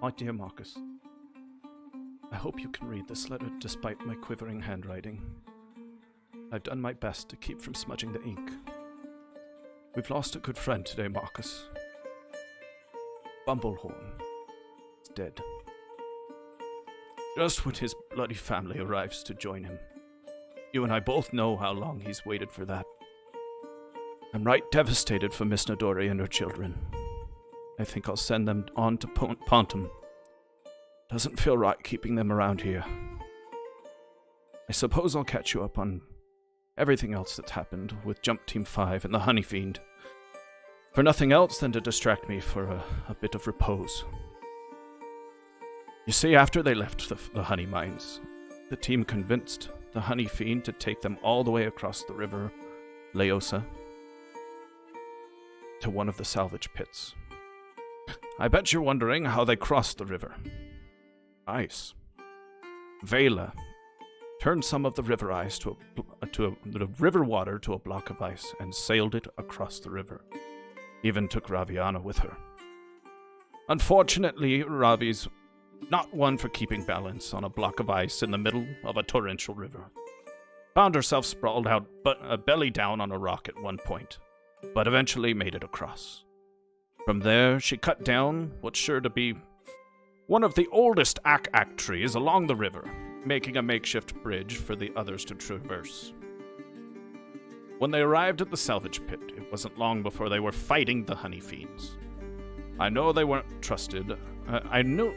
My dear Marcus, I hope you can read this letter despite my quivering handwriting. I've done my best to keep from smudging the ink. We've lost a good friend today, Marcus. Bumblehorn is dead. Just when his bloody family arrives to join him. You and I both know how long he's waited for that. I'm right devastated for Miss Nodori and her children. I think I'll send them on to Pontum. Doesn't feel right keeping them around here. I suppose I'll catch you up on everything else that's happened with Jump Team 5 and the Honey Fiend. For nothing else than to distract me for a bit of repose. You see, after they left the Honey Mines, the team convinced the Honey Fiend to take them all the way across the river Leosa to one of the salvage pits. I bet you're wondering how they crossed the river. Ice. Vela turned some of the river ice the river water to a block of ice and sailed it across the river. Even took Raviana with her. Unfortunately, Ravi's not one for keeping balance on a block of ice in the middle of a torrential river. Found herself sprawled out, belly down on a rock at one point, but eventually made it across. From there, she cut down what's sure to be one of the oldest ak trees along the river, making a makeshift bridge for the others to traverse. When they arrived at the salvage pit, it wasn't long before they were fighting the Honey Fiends. I know they weren't trusted. I know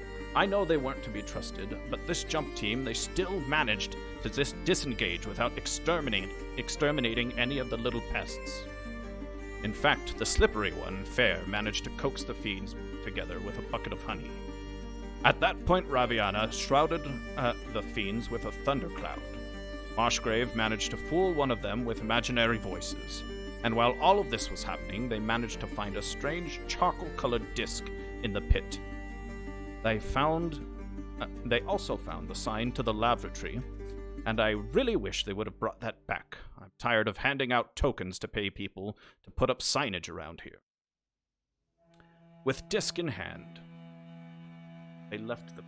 they weren't to be trusted, but this jump team, they still managed to disengage without exterminating any of the little pests. In fact, the slippery one, Fair, managed to coax the fiends together with a bucket of honey. At that point, Raviana shrouded the fiends with a thundercloud. Marshgrave managed to fool one of them with imaginary voices, and while all of this was happening, they managed to find a strange charcoal-colored disc in the pit. They also found the sign to the lavatory, and I really wish they would have brought that back. I'm tired of handing out tokens to pay people to put up signage around here. With disc in hand, they left them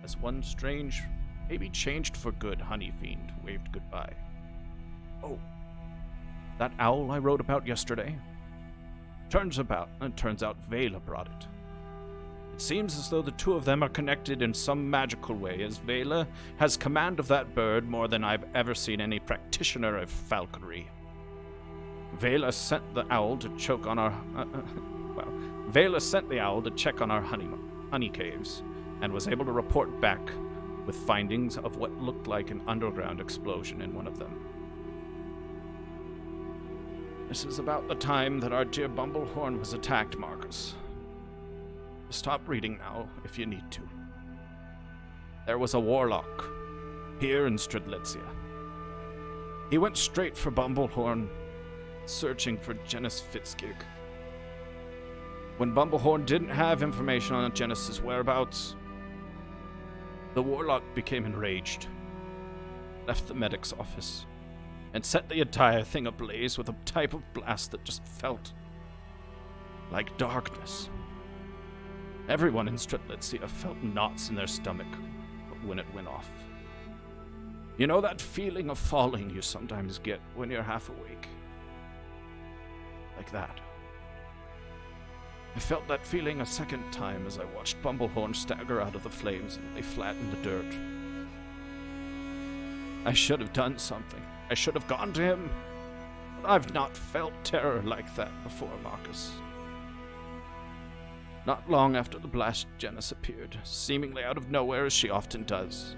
as one strange, maybe changed for good Honey Fiend waved goodbye. Oh, that owl I wrote about yesterday? Turns out Vela brought it. It seems as though the two of them are connected in some magical way, as Vela has command of that bird more than I've ever seen any practitioner of falconry. Vela sent the owl to check on our honey caves, and was able to report back with findings of what looked like an underground explosion in one of them. This is about the time that our dear Bumblehorn was attacked, Marcus. Stop reading now, if you need to. There was a warlock here in Stridlitsia. He went straight for Bumblehorn, searching for Genis Fitzgig. When Bumblehorn didn't have information on Genis's whereabouts, the warlock became enraged, left the medic's office, and set the entire thing ablaze with a type of blast that just felt like darkness. Everyone in Stridlitsia felt knots in their stomach when it went off. You know that feeling of falling you sometimes get when you're half awake? Like that. I felt that feeling a second time as I watched Bumblehorn stagger out of the flames and lay flat in the dirt. I should have done something. I should have gone to him. But I've not felt terror like that before, Marcus. Not long after the blast, Genis appeared, seemingly out of nowhere as she often does.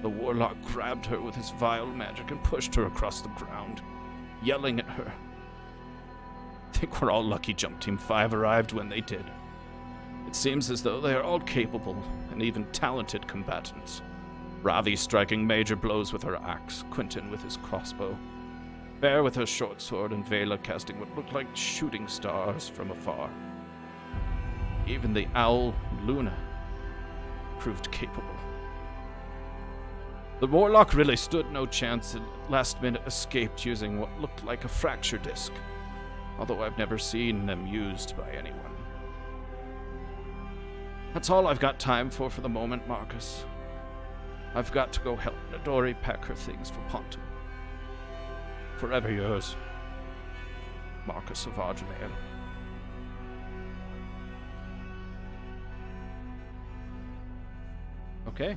The warlock grabbed her with his vile magic and pushed her across the ground, yelling at her. I think we're all lucky Jump Team 5 arrived when they did. It seems as though they are all capable and even talented combatants. Ravi striking major blows with her axe, Quentin with his crossbow, Bear with her short sword, and Vela casting what looked like shooting stars from afar. Even the owl, Luna, proved capable. The warlock really stood no chance and last minute escaped using what looked like a fracture disc, although I've never seen them used by anyone. That's all I've got time for the moment, Marcus. I've got to go help Midori pack her things for Pontum. Forever yours, Marcus of Argentail. Okay.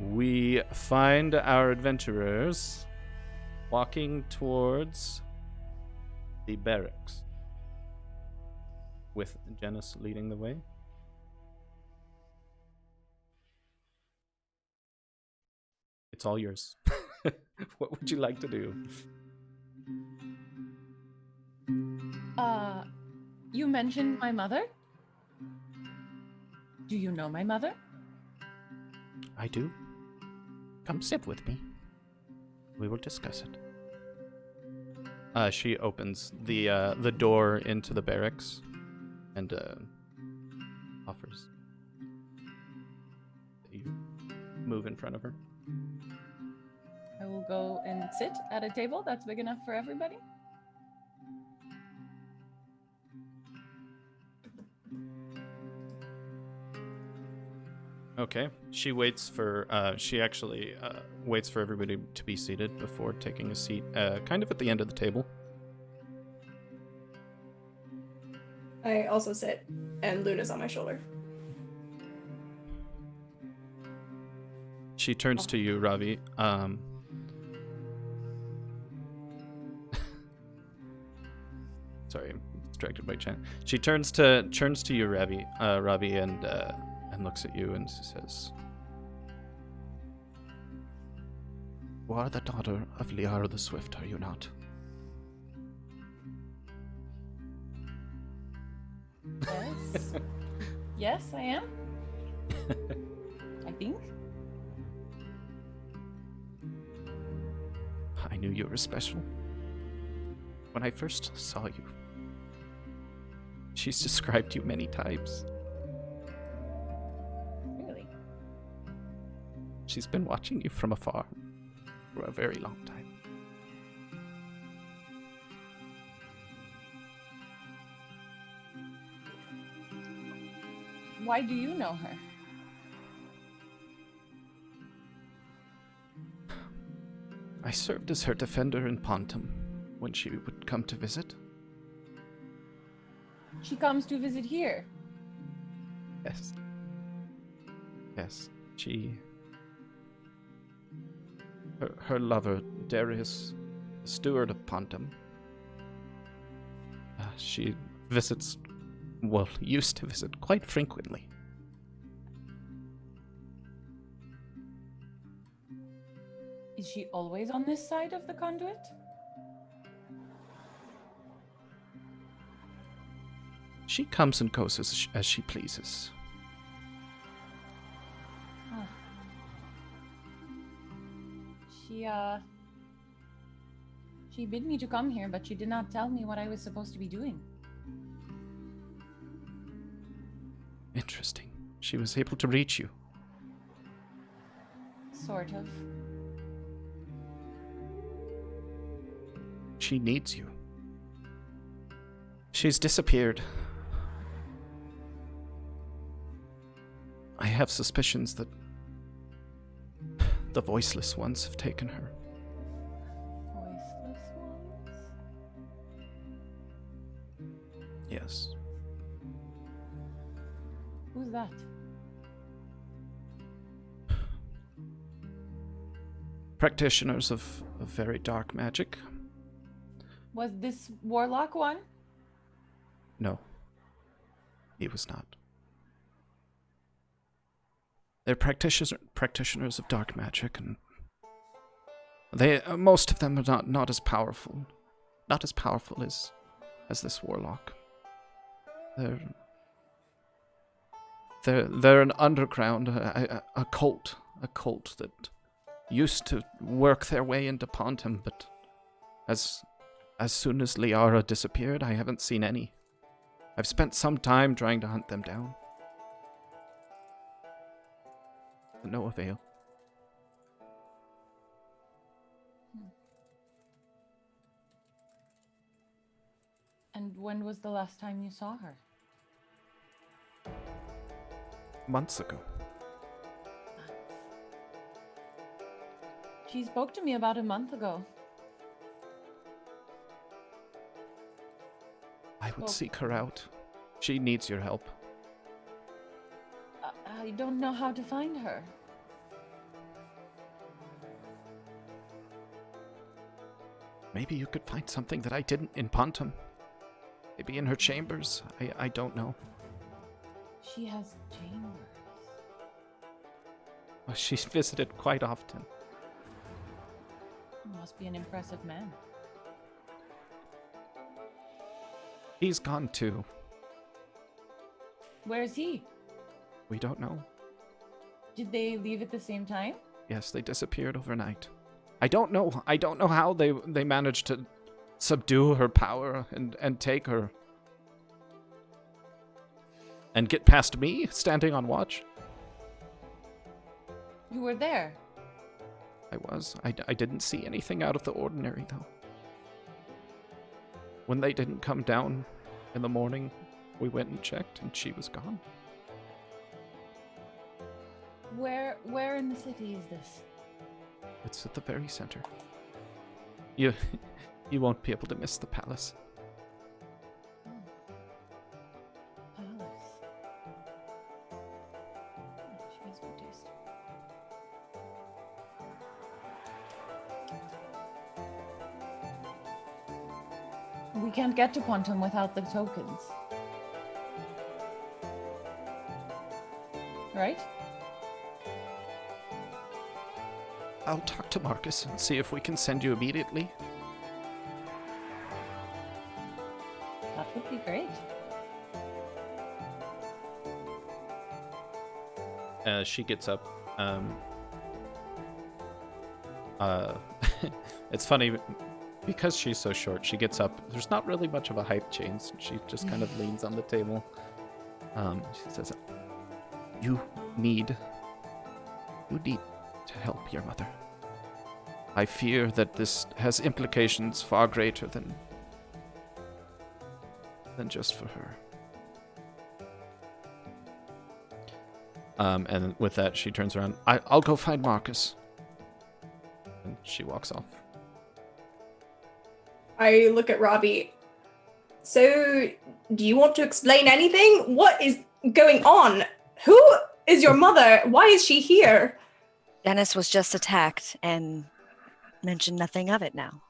We find our adventurers walking towards the barracks, with Janice leading the way. It's all yours. What would you like to do? You mentioned my mother? Do you know my mother? I do. Come sit with me. We will discuss it. She opens the door into the barracks and offers that you move in front of her. I will go and sit at a table that's big enough for everybody. Okay. She waits for she actually waits for everybody to be seated before taking a seat kind of at the end of the table. I also sit, and Luna's on my shoulder. She turns to you, Ravi. Sorry, I'm distracted by chat. She turns to you, Ravi, and looks at you and says, "You are the daughter of Liara the Swift, are you not?" Yes. Yes, I am. I think. I knew you were special when I first saw you. She's described you many times. Really? She's been watching you from afar for a very long time. Why do you know her? I served as her defender in Pontum when she would come to visit. She comes to visit here. Yes. Yes, her lover, Darius, the steward of Pontum. She visits, well, used to visit quite frequently. Is she always on this side of the conduit? She comes and goes as she pleases. Huh. She bid me to come here, but she did not tell me what I was supposed to be doing. Interesting. She was able to reach you. Sort of. She needs you. She's disappeared. I have suspicions that the voiceless ones have taken her. Voiceless ones? Yes. Who's that? Practitioners of very dark magic. Was this warlock one? No. He was not. They're practitioners of dark magic, and they most of them are not as powerful. Not as powerful as this warlock. They're an underground, a cult that used to work their way into Pontum, but as soon as Liara disappeared, I haven't seen any. I've spent some time trying to hunt them down. To no avail. And when was the last time you saw her? months ago. She spoke to me about a month ago. I would Oh. seek her out. She needs your help. I don't know how to find her. Maybe you could find something that I didn't in Pontum. Maybe in her chambers. I don't know. She has chambers. Well, she's visited quite often. Must be an impressive man. He's gone too. Where is he? We don't know. Did they leave at the same time? Yes, they disappeared overnight. I don't know how they managed to subdue her power and take her. And get past me, standing on watch. You were there. I was. I didn't see anything out of the ordinary, though. When they didn't come down in the morning, we went and checked, and she was gone. Where in the city is this? It's at the very center. You won't be able to miss the palace. Palace. She has good taste. We can't get to Quantum without the tokens. Right? I'll talk to Marcus and see if we can send you immediately. That would be great. She gets up. It's funny because she's so short. She gets up. There's not really much of a height change. She just kind of leans on the table. She says, "You need to help your mother. I fear that this has implications far greater than just for her." And with that, she turns around. I'll go find Marcus. And she walks off. I look at Robbie. So, do you want to explain anything? What is going on? Who is your mother? Why is she here? Dennis was just attacked and mentioned nothing of it now.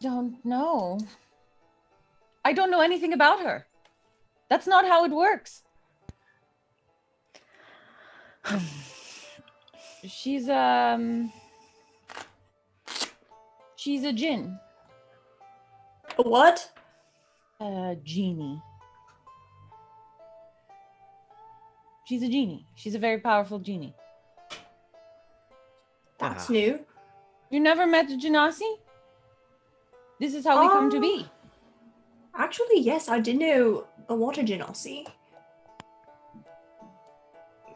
Don't know. I don't know anything about her. That's not how it works. She's a djinn. A what? A genie. She's a genie. She's a very powerful genie. That's new. You never met a genasi? This is how we come to be. Actually, yes, I did know a water genasi.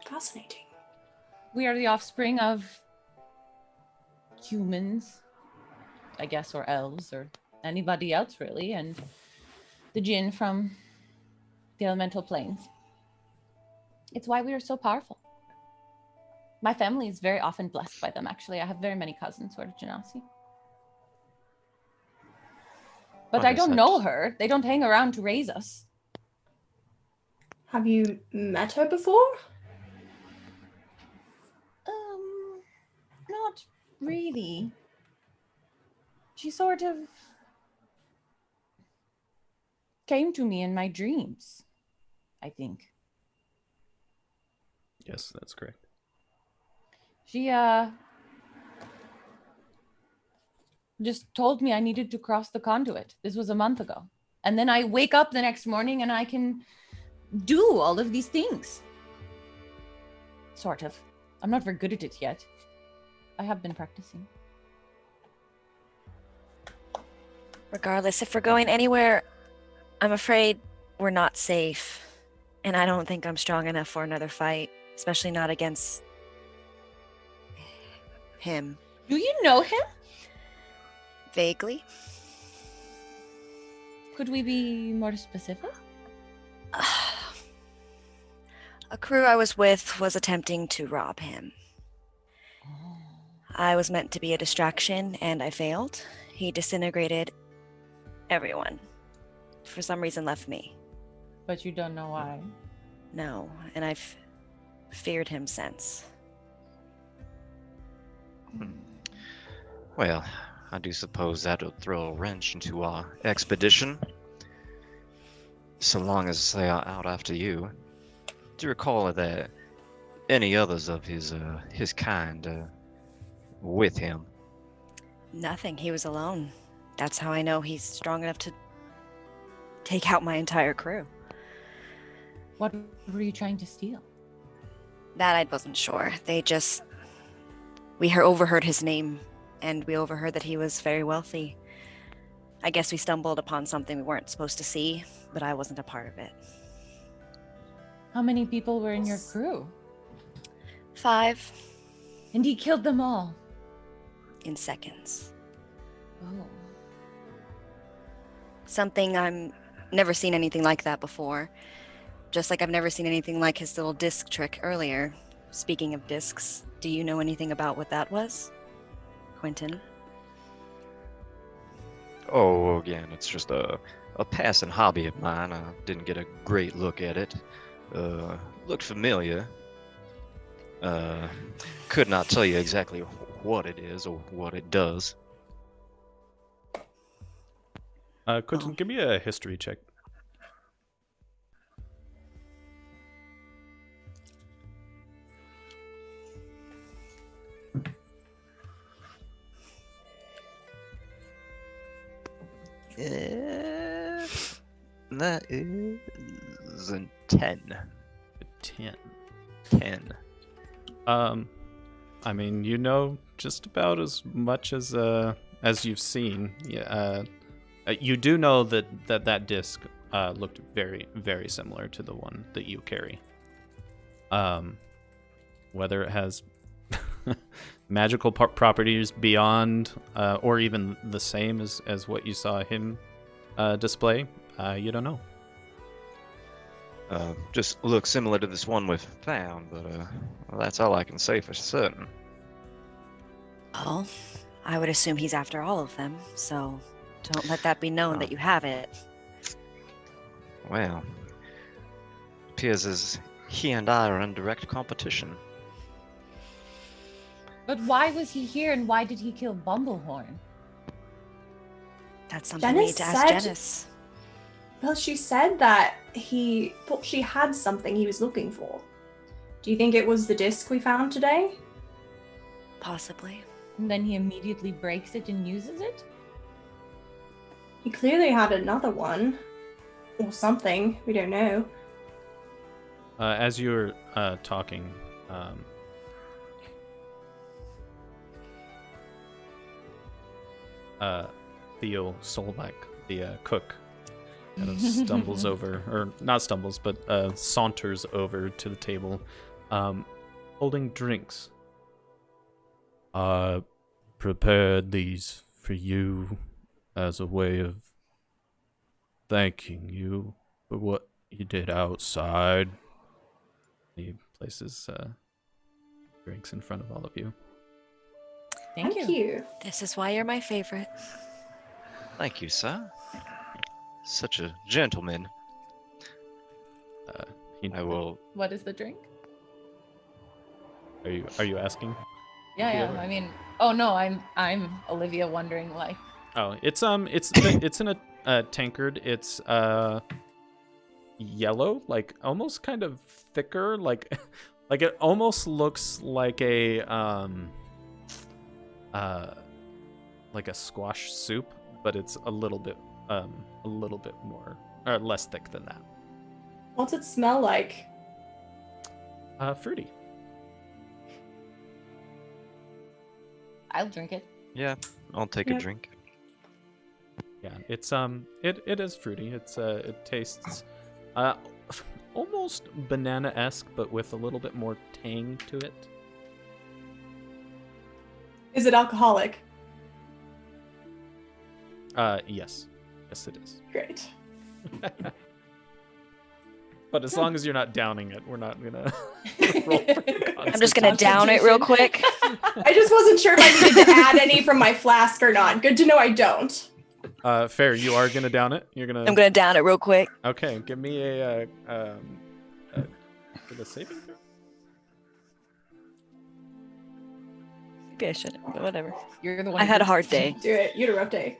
Fascinating. We are the offspring of humans, I guess, or elves, or anybody else, really, and the jinn from the elemental planes. It's why we are so powerful. My family is very often blessed by them, actually. I have very many cousins who are genasi. But I don't know her. They don't hang around to raise us. Have you met her before? Not really. She sort of came to me in my dreams, I think. Yes, that's correct. She just told me I needed to cross the conduit. This was a month ago. And then I wake up the next morning and I can do all of these things. Sort of. I'm not very good at it yet. I have been practicing. Regardless, if we're going anywhere, I'm afraid we're not safe. And I don't think I'm strong enough for another fight, especially not against him. Do you know him? Vaguely. Could we be more specific? A crew I was with was attempting to rob him. I was meant to be a distraction, and I failed. He disintegrated everyone. For some reason, left me. But you don't know why. No, and I've feared him since. Well, I do suppose that'll throw a wrench into our expedition. So long as they are out after you. Do you recall are there any others of his kind with him? Nothing. He was alone. That's how I know he's strong enough to take out my entire crew. What were you trying to steal? That I wasn't sure. We overheard his name, and we overheard that he was very wealthy. I guess we stumbled upon something we weren't supposed to see, but I wasn't a part of it. How many people were in your crew? 5 And he killed them all. in seconds. Oh. Something I'm never seen anything like that before. Just like I've never seen anything like his little disc trick earlier. Speaking of discs, do you know anything about what that was? Quentin? Oh, again, it's just a passing hobby of mine. I didn't get a great look at it. Looked familiar. Could not tell you exactly what it is or what it does. Quentin, give me a history check. That is a 10. 10. 10. I mean, you know just about as much as you've seen. Yeah. You do know that disc looked very, very similar to the one that you carry. Whether it has magical properties beyond, or even the same as what you saw him display, you don't know. Just looks similar to this one we've found, but well, that's all I can say for certain. Well, I would assume he's after all of them, so don't let that be known that you have it. Well, appears as he and I are in direct competition. But why was he here and why did he kill Bumblehorn? That's something we need to ask Janice. Well, she said that he thought she had something he was looking for. Do you think it was the disc we found today? Possibly. And then he immediately breaks it and uses it? He clearly had another one. Or something. We don't know. As you were talking, Theo Solbeck, the cook, kind of stumbles over, or not stumbles, but saunters over to the table, holding drinks. I prepared these for you as a way of thanking you for what you did outside. He places drinks in front of all of you. Thank you. This is why you're my favorite. Thank you, sir. Such a gentleman. I will. What is the drink? Are you asking? Yeah. I mean, oh no, I'm Olivia wondering like. Oh, it's in a tankard. It's yellow, like almost kind of thicker, like it almost looks like a squash soup, but it's a little bit more or less thick than that. What's it smell like? Fruity. I'll drink it. Yeah, I'll take a drink. Yeah, it's it is fruity. It tastes almost banana-esque, but with a little bit more tang to it. Is it alcoholic? Yes, it is. Great. But as long as you're not downing it, we're not gonna roll for I'm just gonna down it real quick. I just wasn't sure if I needed to add any from my flask or not. Good to know I don't. Fair, you are gonna down it? You're gonna... I'm gonna down it real quick. Okay, give me a saving throw? Maybe I shouldn't, but whatever. You're the one. I had a hard day. Do it. You had a rough day.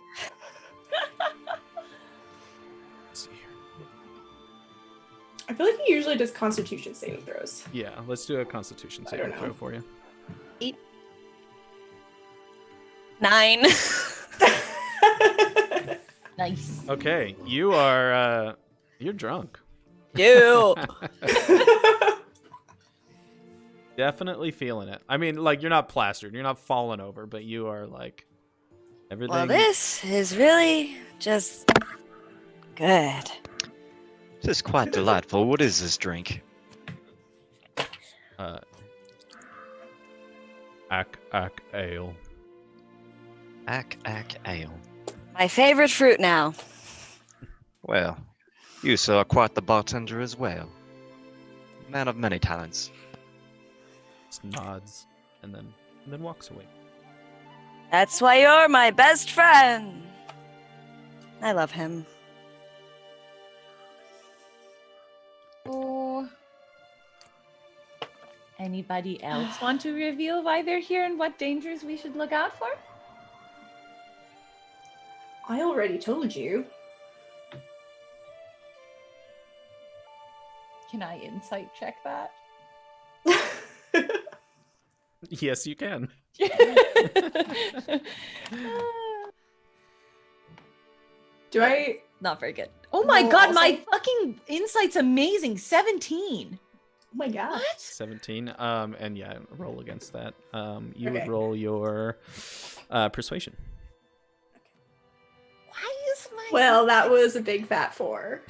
Let's see here. I feel like he usually does Constitution saving throws. Yeah, let's do a Constitution I don't saving throw know. for you. 9. Nice. Okay, you are you're drunk. Ew. Definitely feeling it. I mean, like, you're not plastered, you're not falling over, but you are like everything. Well, this is really just good. This is quite delightful. What is this drink? Ack ale. Ack ale. My favorite fruit now. Well, you, sir, are quite the bartender as well. Man of many talents. Just nods and then walks away. That's why you're my best friend. I love him. Oh. Anybody else want to reveal why they're here and what dangers we should look out for? I already told you. Can I insight check that? Yes, you can. Do I? Not very good. Oh my Roll god, my also? fucking insight's amazing. 17. Oh my god. What? 17. And yeah, roll against that. You Okay. would roll your persuasion. Why is my Well, that was a big fat 4.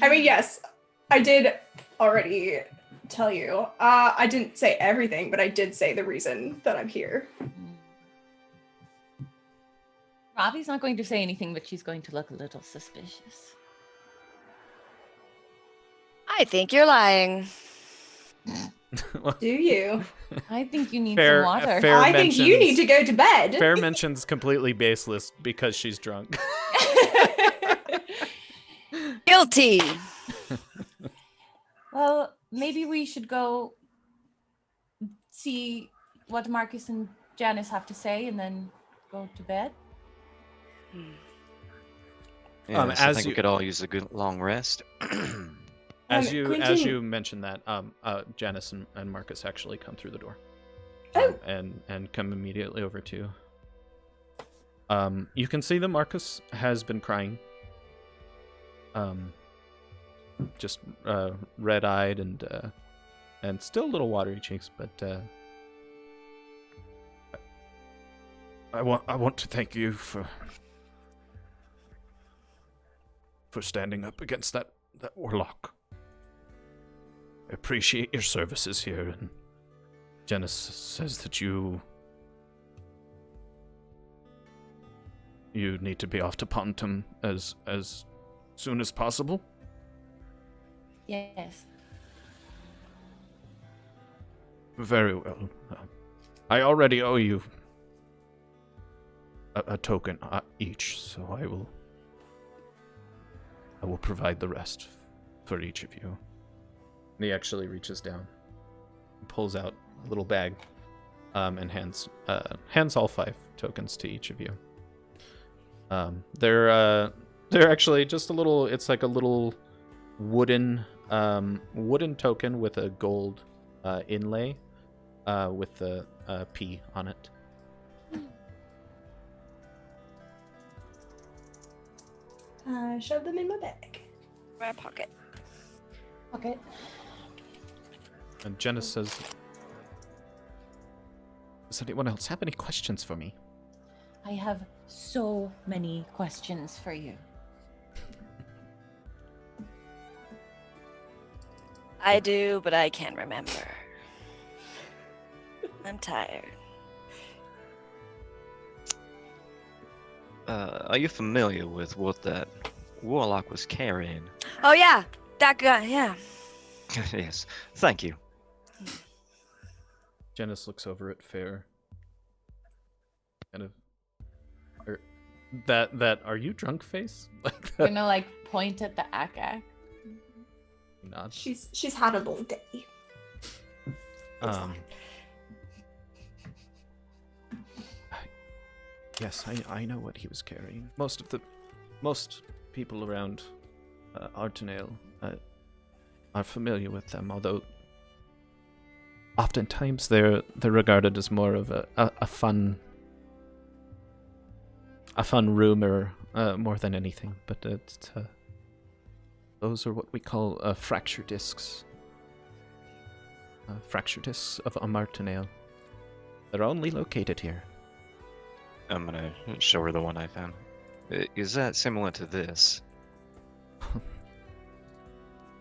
I mean, yes, I did already tell you. I didn't say everything, but I did say the reason that I'm here. Robbie's not going to say anything, but she's going to look a little suspicious. I think you're lying. Do you? I think you need Fair- some water. fair- I think you mentions- need to go to bed. Fair mention's completely baseless because she's drunk. Guilty. Well, maybe we should go see what Marcus and Janice have to say and then go to bed. Yes, as I think you- we could all use a good long rest. As you Quentin- mentioned that, Janice and Marcus actually come through the door. Oh. And come immediately over to you. You can see that Marcus has been crying. Just red-eyed and still a little watery cheeks, but I want to thank you for standing up against that warlock. I appreciate your services here, and Janice says that you need to be off to Pontum as soon as possible. Yes. Very well. I already owe you a token each, so I will provide the rest for each of you. And he actually reaches down, pulls out a little bag, and hands all 5 tokens to each of you. They're actually just a little. It's like a little wooden token with a gold inlay with the P on it. Shove them in my bag. My pocket. Okay. And Janice says, "Does anyone else have any questions for me?" I have so many questions for you. I do, but I can't remember. I'm tired. Are you familiar with what that warlock was carrying. Oh yeah, that guy. Yeah. Yes, thank you. Janice looks over at Fair. Kind of. Or, that are you drunk face? Like I'm gonna like point at the Akak. Not. She's had a long day. It's fine. Yes, I know what he was carrying. Most people around Artenale are familiar with them, although oftentimes they're regarded as more of a fun rumor more than anything. But those are what we call fracture discs. Fracture discs of Amartenale. They're only located here. I'm gonna show her the one I found. Is that similar to this?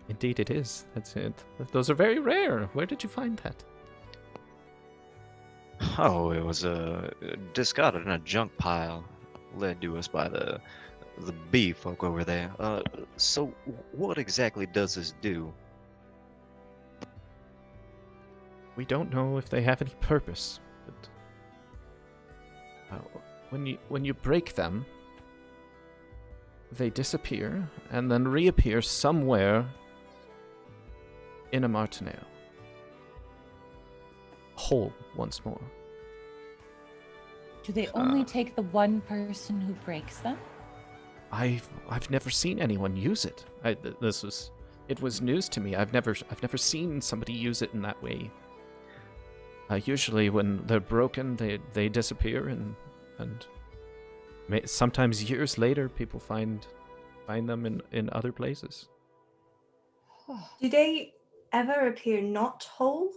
Indeed, it is. That's it. Those are very rare. Where did you find that? Oh, it was discarded in a junk pile, led to us by the bee folk over there. So what exactly does this do? We don't know if they have any purpose, but when you break them, they disappear and then reappear somewhere in a Martinale. Whole once more. Do they only take the one person who breaks them? I've never seen anyone use it. It was news to me. I've never seen somebody use it in that way. Usually when they're broken, they disappear and sometimes years later people find them in other places. Do they ever appear not whole?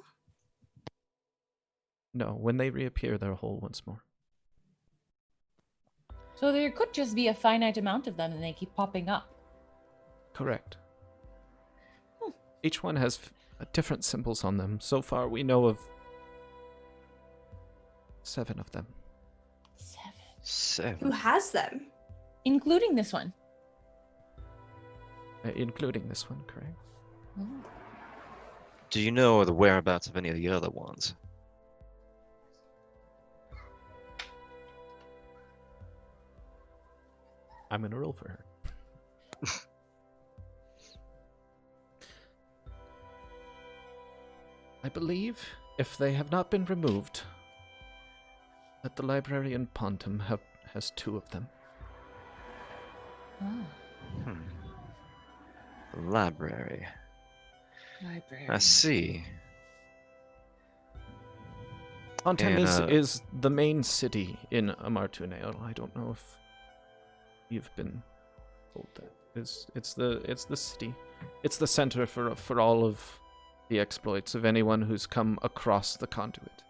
No, when they reappear, they're whole once more. So there could just be a finite amount of them and they keep popping up. Correct. Each one has different symbols on them. So far, we know of 7 of them. 7. Who has them? Including this one. Including this one, correct? Oh. Do you know the whereabouts of any of the other ones? I'm gonna roll for her. I believe, if they have not been removed, that the library in Pontum has 2 of them. Oh. Library. Library. I see. Pontum And, is the main city in Amartunale. I don't know if you've been told that. It's the city. It's the center for all of the exploits of anyone who's come across the Conduit.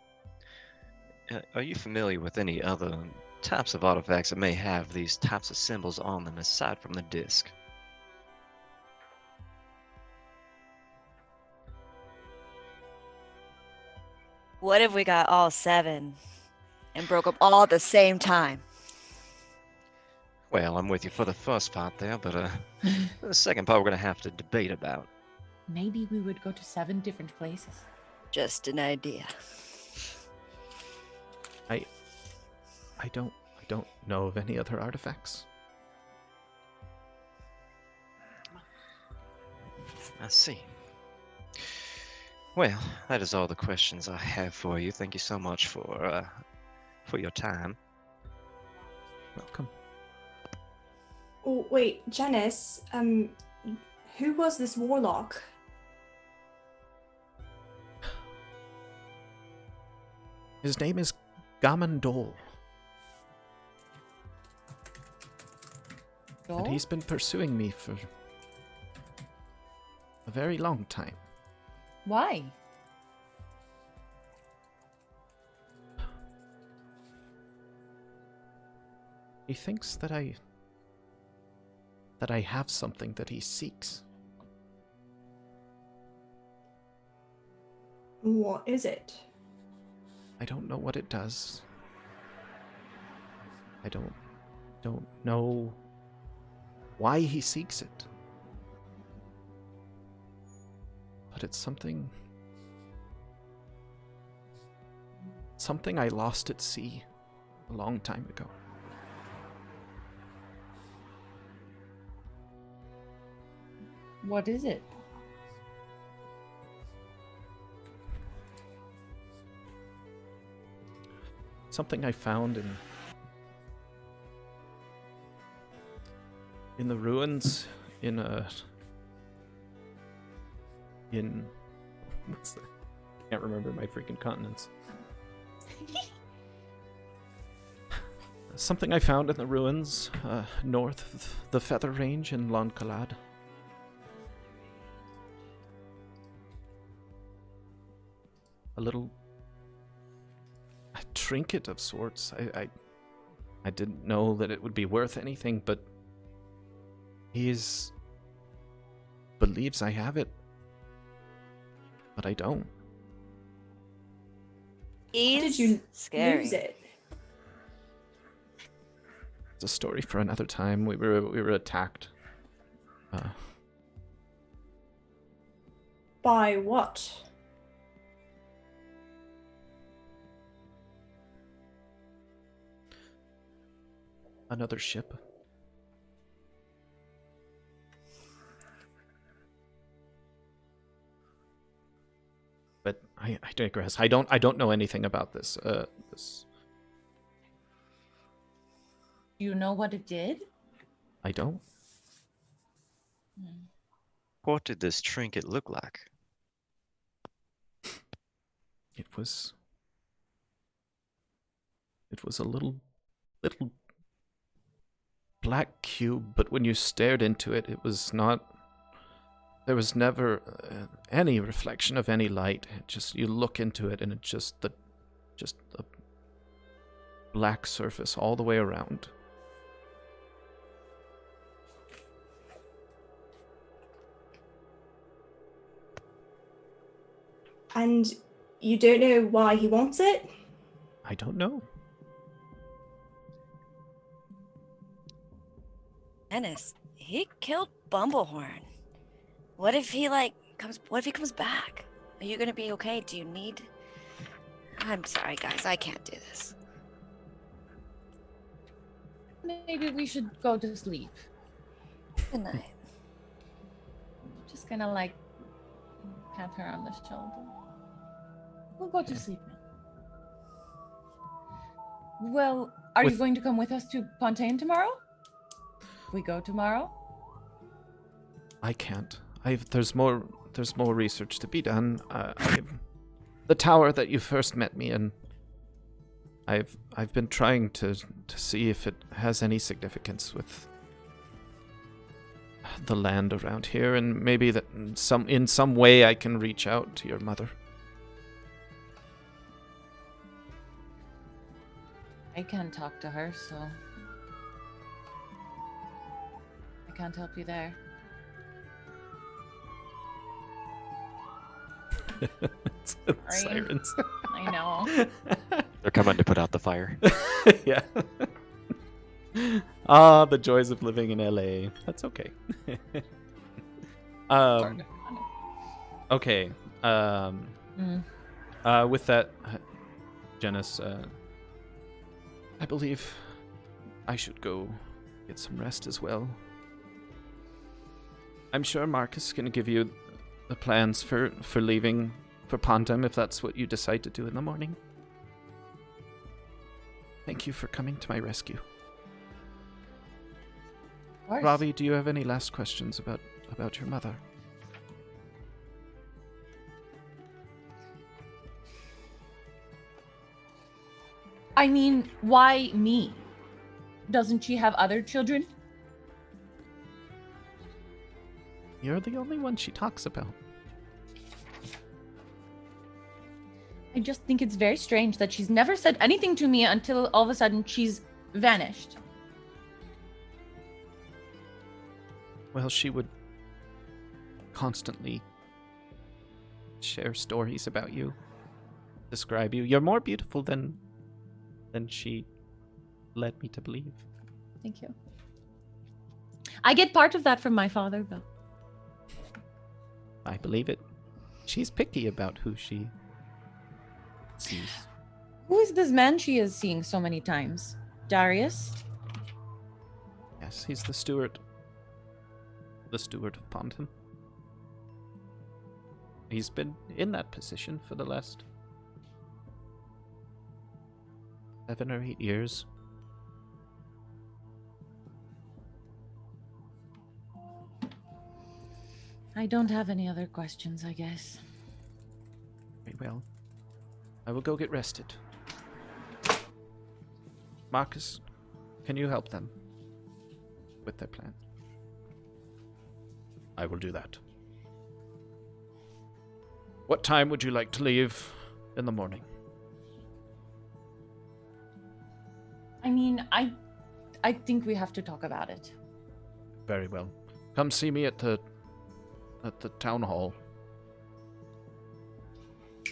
Are you familiar with any other types of artifacts that may have these types of symbols on them aside from the disc? What if we got all 7 and broke them all at the same time? Well, I'm with you for the first part there, but the second part we're gonna have to debate about. Maybe we would go to 7 different places. Just an idea. I don't know of any other artifacts. I see. Well, that is all the questions I have for you. Thank you so much for your time. Welcome. Oh, wait, Janice, who was this warlock? His name is Gamandol, and he's been pursuing me for a very long time. Why? He thinks that I have something that he seeks. What is it? I don't know what it does. I don't know why he seeks it. But it's something I lost at sea a long time ago. What is it? Something I found in the ruins in what's that? Can't remember my freaking continents. Something I found in the ruins north of the Feather Range in Loncalad. A trinket of sorts. I didn't know that it would be worth anything, but he believes I have it, but I don't. Did you scary. lose it? It's a story for another time. We were attacked. By what? Another ship. But I digress. I don't know anything about this. This Do you know what it did? I don't. What did this trinket look like? It was a little black cube, but when you stared into it, it was not. There was never any reflection of any light. It just, you look into it, and it's just the black surface all the way around. And you don't know why he wants it? I don't know. Ennis, he killed Bumblehorn. What if he comes back? Are you gonna be okay? Do you need... I'm sorry, guys. I can't do this. Maybe we should go to sleep. Good night. Just gonna like pat her on the shoulder. We'll go to sleep now. Well, are you going to come with us to Pontaine tomorrow? We go tomorrow? I can't. There's more research to be done. The tower that you first met me in. I've been trying to see if it has any significance with the land around here, and maybe that in some way I can reach out to your mother. I can't talk to her, so I can't help you there. Sirens. I know. They're coming to put out the fire. Yeah. Ah, the joys of living in LA. That's okay. Okay. With that, Janice, I believe I should go get some rest as well. I'm sure Marcus can give you the plans for leaving for Pontum if that's what you decide to do in the morning. Thank you for coming to my rescue. Of course. Robbie, do you have any last questions about your mother? I mean, why me? Doesn't she have other children? You're the only one she talks about. I just think it's very strange that she's never said anything to me until all of a sudden she's vanished. Well, she would constantly share stories about you, describe you. You're more beautiful than she led me to believe. Thank you. I get part of that from my father, though. I believe it. She's picky about who she sees. Who is this man she is seeing so many times? Darius? Yes, he's the steward. The steward of Ponton. He's been in that position for the last 7 or 8 years. I don't have any other questions, I guess. Very well. I will go get rested. Marcus, can you help them with their plan? I will do that. What time would you like to leave in the morning? I mean, I think we have to talk about it. Very well. Come see me at the town hall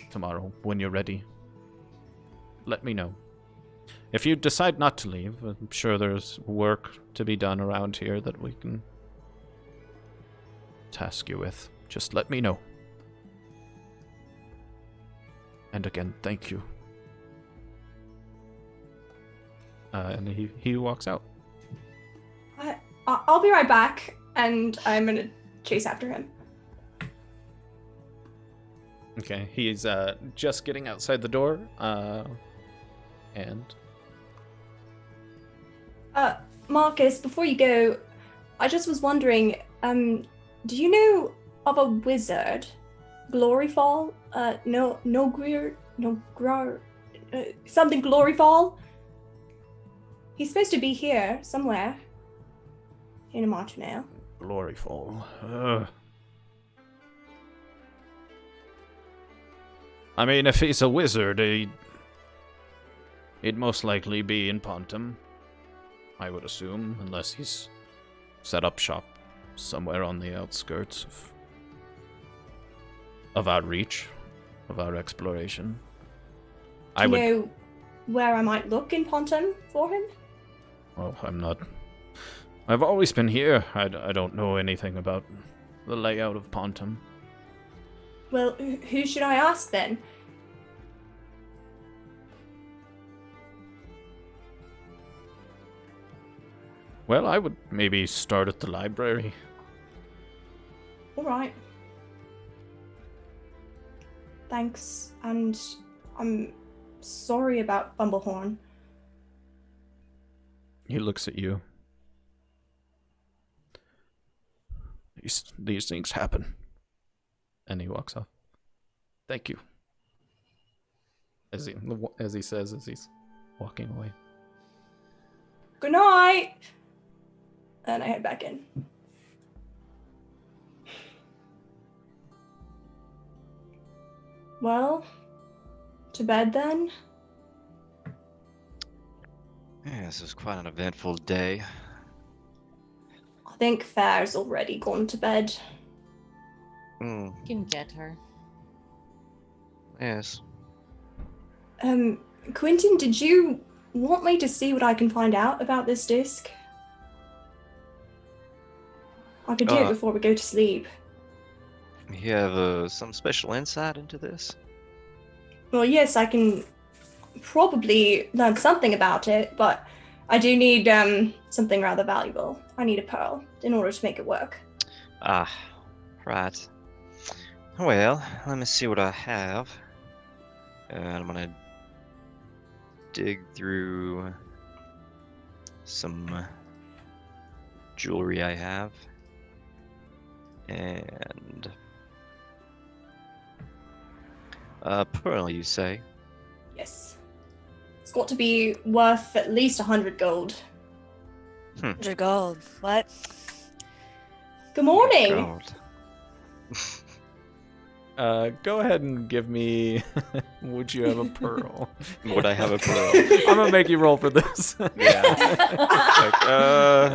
tomorrow when you're ready. Let me know. If you decide not to leave, I'm sure there's work to be done around here that we can task you with. Just let me know. And again, thank you. And he walks out. I'll be right back, and I'm gonna chase after him. Okay, he's just getting outside the door, and... Marcus, before you go, I just was wondering, do you know of a wizard? Gloryfall? Something Gloryfall? He's supposed to be here, somewhere. In Martinale. Gloryfall. I mean, if he's a wizard, he'd most likely be in Pontum, I would assume, unless he's set up shop somewhere on the outskirts of our reach, of our exploration. Do you know where I might look in Pontum for him? Well, I've always been here. I don't know anything about the layout of Pontum. Well, who should I ask then? Well, I would maybe start at the library. All right. Thanks, and I'm sorry about Bumblehorn. He looks at you. These things happen. And he walks off. Thank you. As he says as he's walking away. Good night! And I head back in. Well, to bed then? Yeah, this was quite an eventful day. I think Fair's already gone to bed. You can get her. Yes. Quentin, did you want me to see what I can find out about this disc? I could do it before we go to sleep. You have some special insight into this? Well, yes, I can probably learn something about it, but I do need something rather valuable. I need a pearl in order to make it work. Ah, right. Well, let me see what I have. I'm gonna dig through some jewelry I have. And pearl, you say? Yes. It's got to be worth at least 100 gold. 100 gold. What? Good morning! Gold. Go ahead and give me... Would you have a pearl? Would I have a pearl? I'm gonna make you roll for this. Yeah.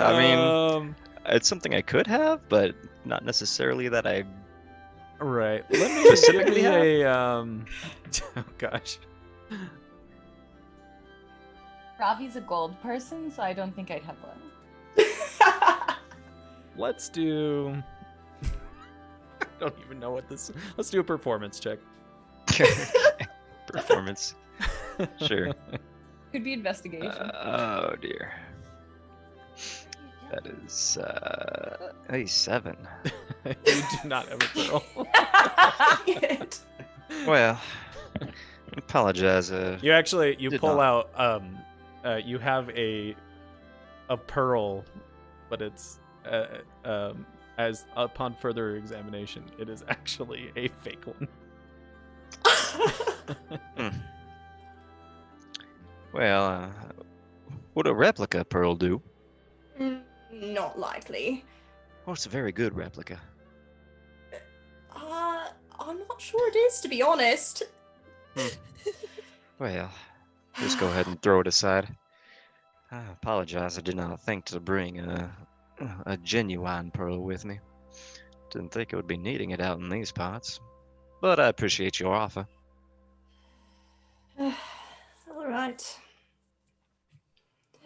I mean, it's something I could have, but not necessarily that I... Right. Let me Specifically give me a... Oh, gosh. Ravi's a gold person, so I don't think I'd have one. Let's do. I don't even know what this. Let's do a performance check. Performance. Sure. Could be investigation. Oh dear. That is a 7. You do not have a pearl. Well, apologize. You actually Did pull not. out you have a pearl, but it's as upon further examination, it is actually a fake one. Well, would a replica pearl do? Not likely. Oh, it's a very good replica. I'm not sure it is, to be honest. Well, just go ahead and throw it aside. I apologize. I did not think to bring a genuine pearl with me. Didn't think I would be needing it out in these parts. But I appreciate your offer. All right.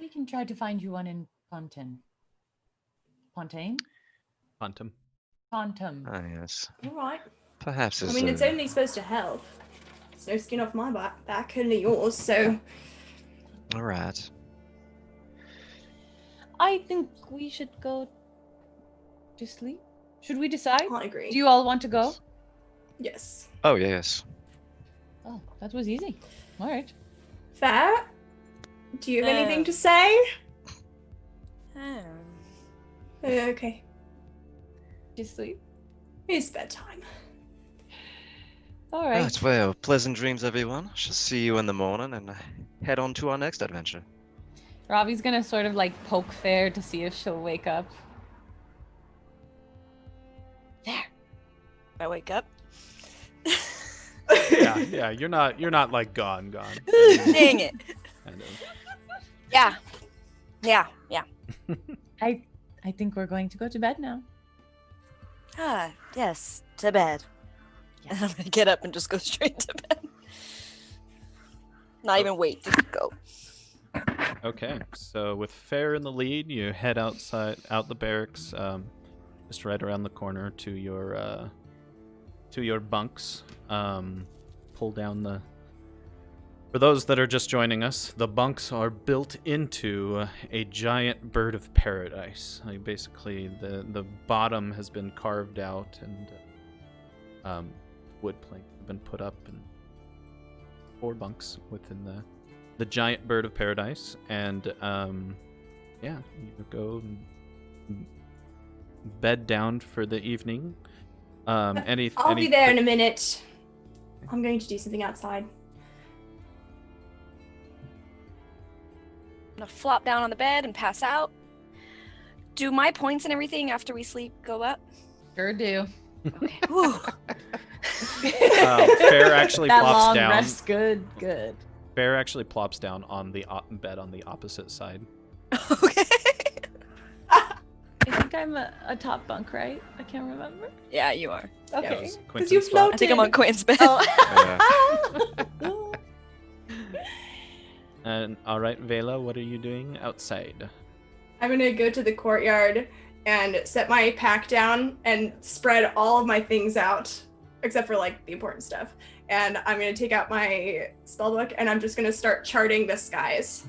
We can try to find you one in Ponton. Pontaine? Quantum. Pontum. Ah, yes. All right. Perhaps I as mean, it's only supposed to help. It's no skin off my back, only yours, so... all right. I think we should go to sleep. Should we decide? I agree. Do you all want to go? Yes. Oh, yes. Oh, that was easy. All right. Fair? Do you have anything to say? Okay. Just sleep. It's bedtime. All right. Right, well, pleasant dreams, everyone. Shall see you in the morning and head on to our next adventure. Robbie's gonna sort of like poke Fair to see if she'll wake up. There. I wake up. Yeah, you're not like gone. Dang it. Kind of. Yeah. I think we're going to go to bed now. Ah, yes, to bed. And I'm gonna get up and just go straight to bed. Not even wait, just go. Okay, so with Fair in the lead, you head out the barracks, just right around the corner to your bunks. Pull down the. For those that are just joining us, the bunks are built into a giant bird of paradise. Like basically, the bottom has been carved out and wood planks have been put up, and 4 bunks within the giant bird of paradise. And you go and bed down for the evening. I'll be there in a minute. I'm going to do something outside. I'm gonna flop down on the bed and pass out. Do my points and everything after we sleep go up? Sure do. Okay. Whew. Fair actually That plops long down. rest, good. Fair actually plops down on the bed on the opposite side. Okay. I think I'm a top bunk, right? I can't remember. Yeah, you are. Okay. Quentin's you spot. I think I'm on Quentin's bed. Oh. And all right, Vela, what are you doing outside? I'm gonna go to the courtyard and set my pack down and spread all of my things out, except for like the important stuff. And I'm gonna take out my spellbook and I'm just gonna start charting the skies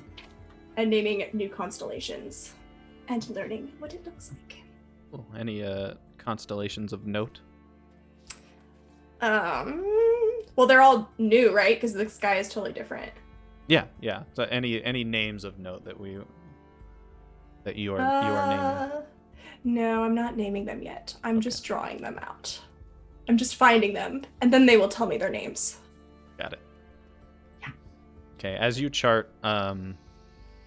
and naming new constellations and learning what it looks like. Cool. Any constellations of note? Well, they're all new, right? Because the sky is totally different. Yeah. So any names of note that you are naming? No, I'm not naming them yet. I'm just drawing them out. I'm just finding them, and then they will tell me their names. Got it. Yeah. Okay, as you chart, as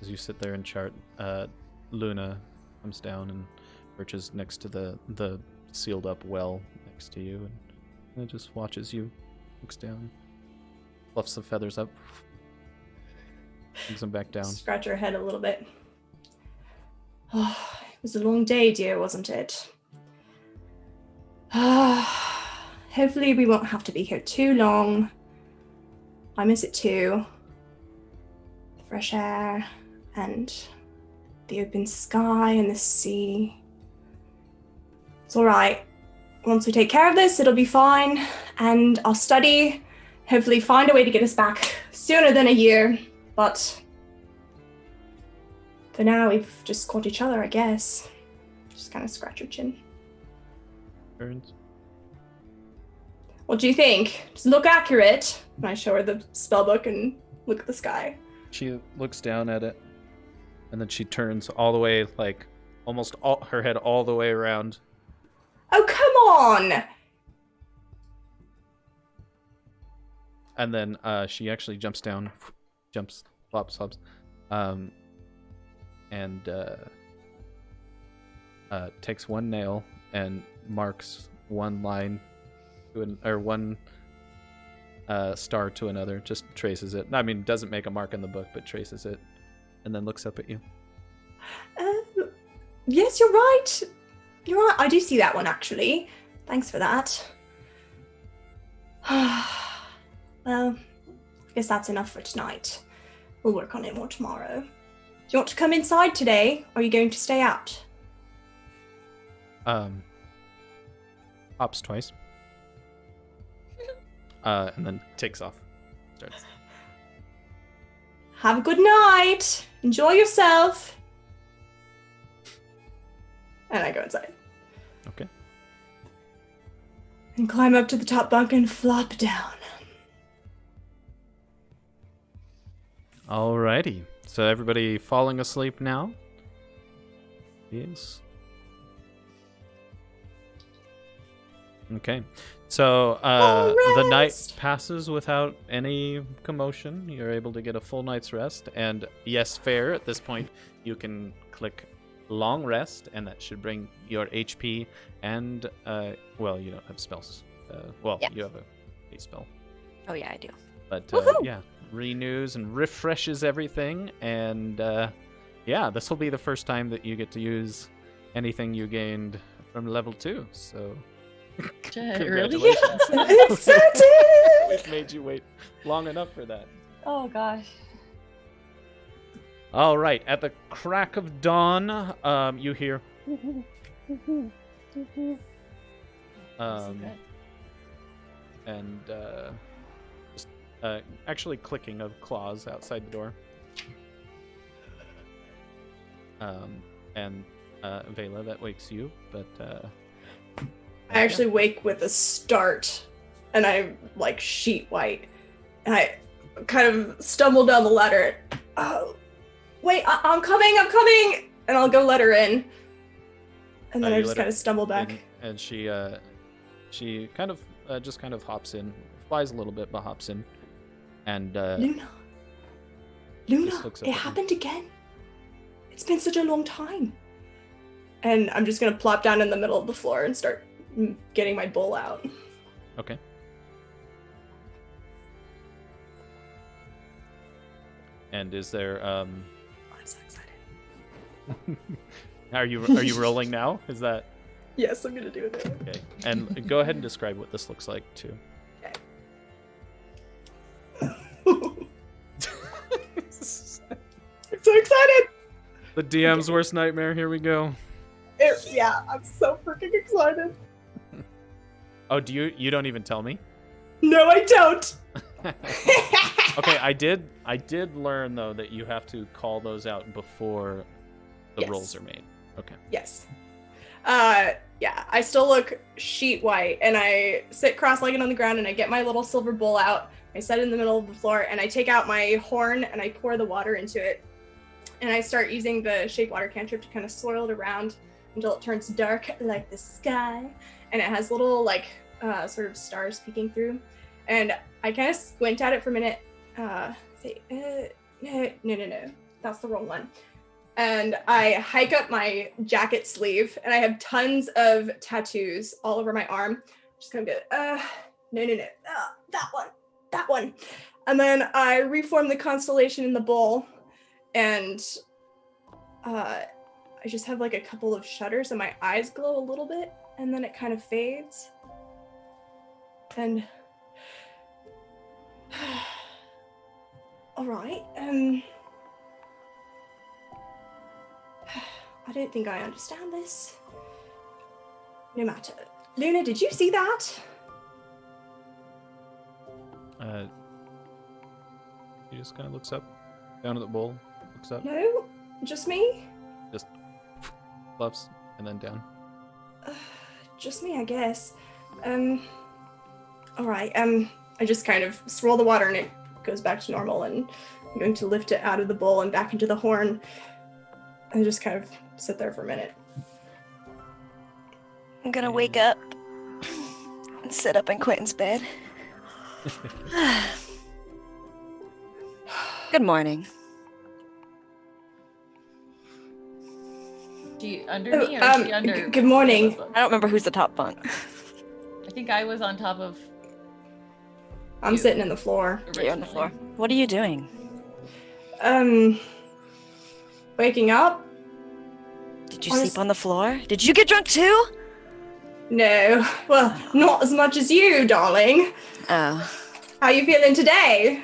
you sit there and chart, Luna comes down and perches next to the sealed up well next to you, and it just watches you, looks down, fluffs the feathers up, brings them back down. Scratch her head a little bit. Oh, it was a long day, dear, wasn't it? Hopefully we won't have to be here too long. I miss it too. The fresh air and the open sky and the sea. It's all right. Once we take care of this, it'll be fine, and I'll study, hopefully find a way to get us back sooner than a year, but for now, we've just got each other, I guess. Just kind of scratch her chin. Turns. What do you think? Does it look accurate? And I show her the spellbook and look at the sky. She looks down at it, and then she turns all the way, like, almost all her head all the way around. Oh, come on! And then she actually jumps down, flops, and takes one nail and marks one line or one star to another. Just traces it. I mean, doesn't make a mark in the book, but traces it, and then looks up at you. Yes, you're right. You're right. I do see that one, actually. Thanks for that. Well, I guess that's enough for tonight. We'll work on it more tomorrow. Do you want to come inside today, or are you going to stay out? Hops twice. And then takes off. Starts. Have a good night. Enjoy yourself. And I go inside. Okay. And climb up to the top bunk and flop down. Alrighty. So everybody falling asleep now? Yes. Okay. So the night passes without any commotion. You're able to get a full night's rest. And yes, fair. At this point, you can click long rest, and that should bring your HP and, well, you don't have spells. Yeah. You have a spell. Oh, yeah, I do. But yeah, renews and refreshes everything, and yeah, this will be the first time that you get to use anything you gained from level 2. So, Really? congratulations. Excited! We've made you wait long enough for that. Oh gosh. All right, at the crack of dawn, you hear. And just actually clicking of claws outside the door. And Vela, that wakes you, but I actually wake with a start, and I'm like sheet white, and I kind of stumble down the ladder. Oh, wait, I'm coming, and I'll go let her in, and then I just kind of stumble back. And she kind of just kind of hops in, flies a little bit, but hops in, and Luna, just looks up it at you. happened again. It's been such a long time. And I'm just gonna plop down in the middle of the floor and start getting my bowl out. Okay. And is there I'm so excited. are you rolling now? Is that Yes, I'm gonna do it. okay? And go ahead and describe what this looks like too. I'm so excited. The DM's worst nightmare. Here we go. Yeah, I'm so freaking excited. Oh, you don't even tell me? No, I don't. Okay, I did learn though that you have to call those out before the Yes. rolls are made. Okay. Yes. Yeah, I still look sheet white, and I sit cross-legged on the ground, and I get my little silver bowl out. I set it in the middle of the floor, and I take out my horn, and I pour the water into it. And I start using the shape water cantrip to kind of swirl it around until it turns dark like the sky. And it has little, like, sort of stars peeking through. And I kind of squint at it for a minute. No. That's the wrong one. And I hike up my jacket sleeve, and I have tons of tattoos all over my arm. Just kind of go, no. That one. And then I reform the constellation in the bowl, and I just have like a couple of shudders, and my eyes glow a little bit, and then it kind of fades. And all right, I don't think I understand this. No matter. Luna, did you see that? He just kind of looks up, down at the bowl, looks up, No? Just me? just fluffs, and then down. Just me, I guess. Alright, I just kind of swirl the water and it goes back to normal, and I'm going to lift it out of the bowl and back into the horn and just kind of sit there for a minute. I'm gonna wake up and sit up in Quentin's bed. Good morning. Under me or is she under? Good morning. I don't remember who's the top bunk. I think I was on top of. I'm sitting in the floor. You're on the floor. What are you doing? Waking up? Did you sleep on the floor? Did you get drunk too? No. Well, not as much as you, darling. Oh. How you feeling today?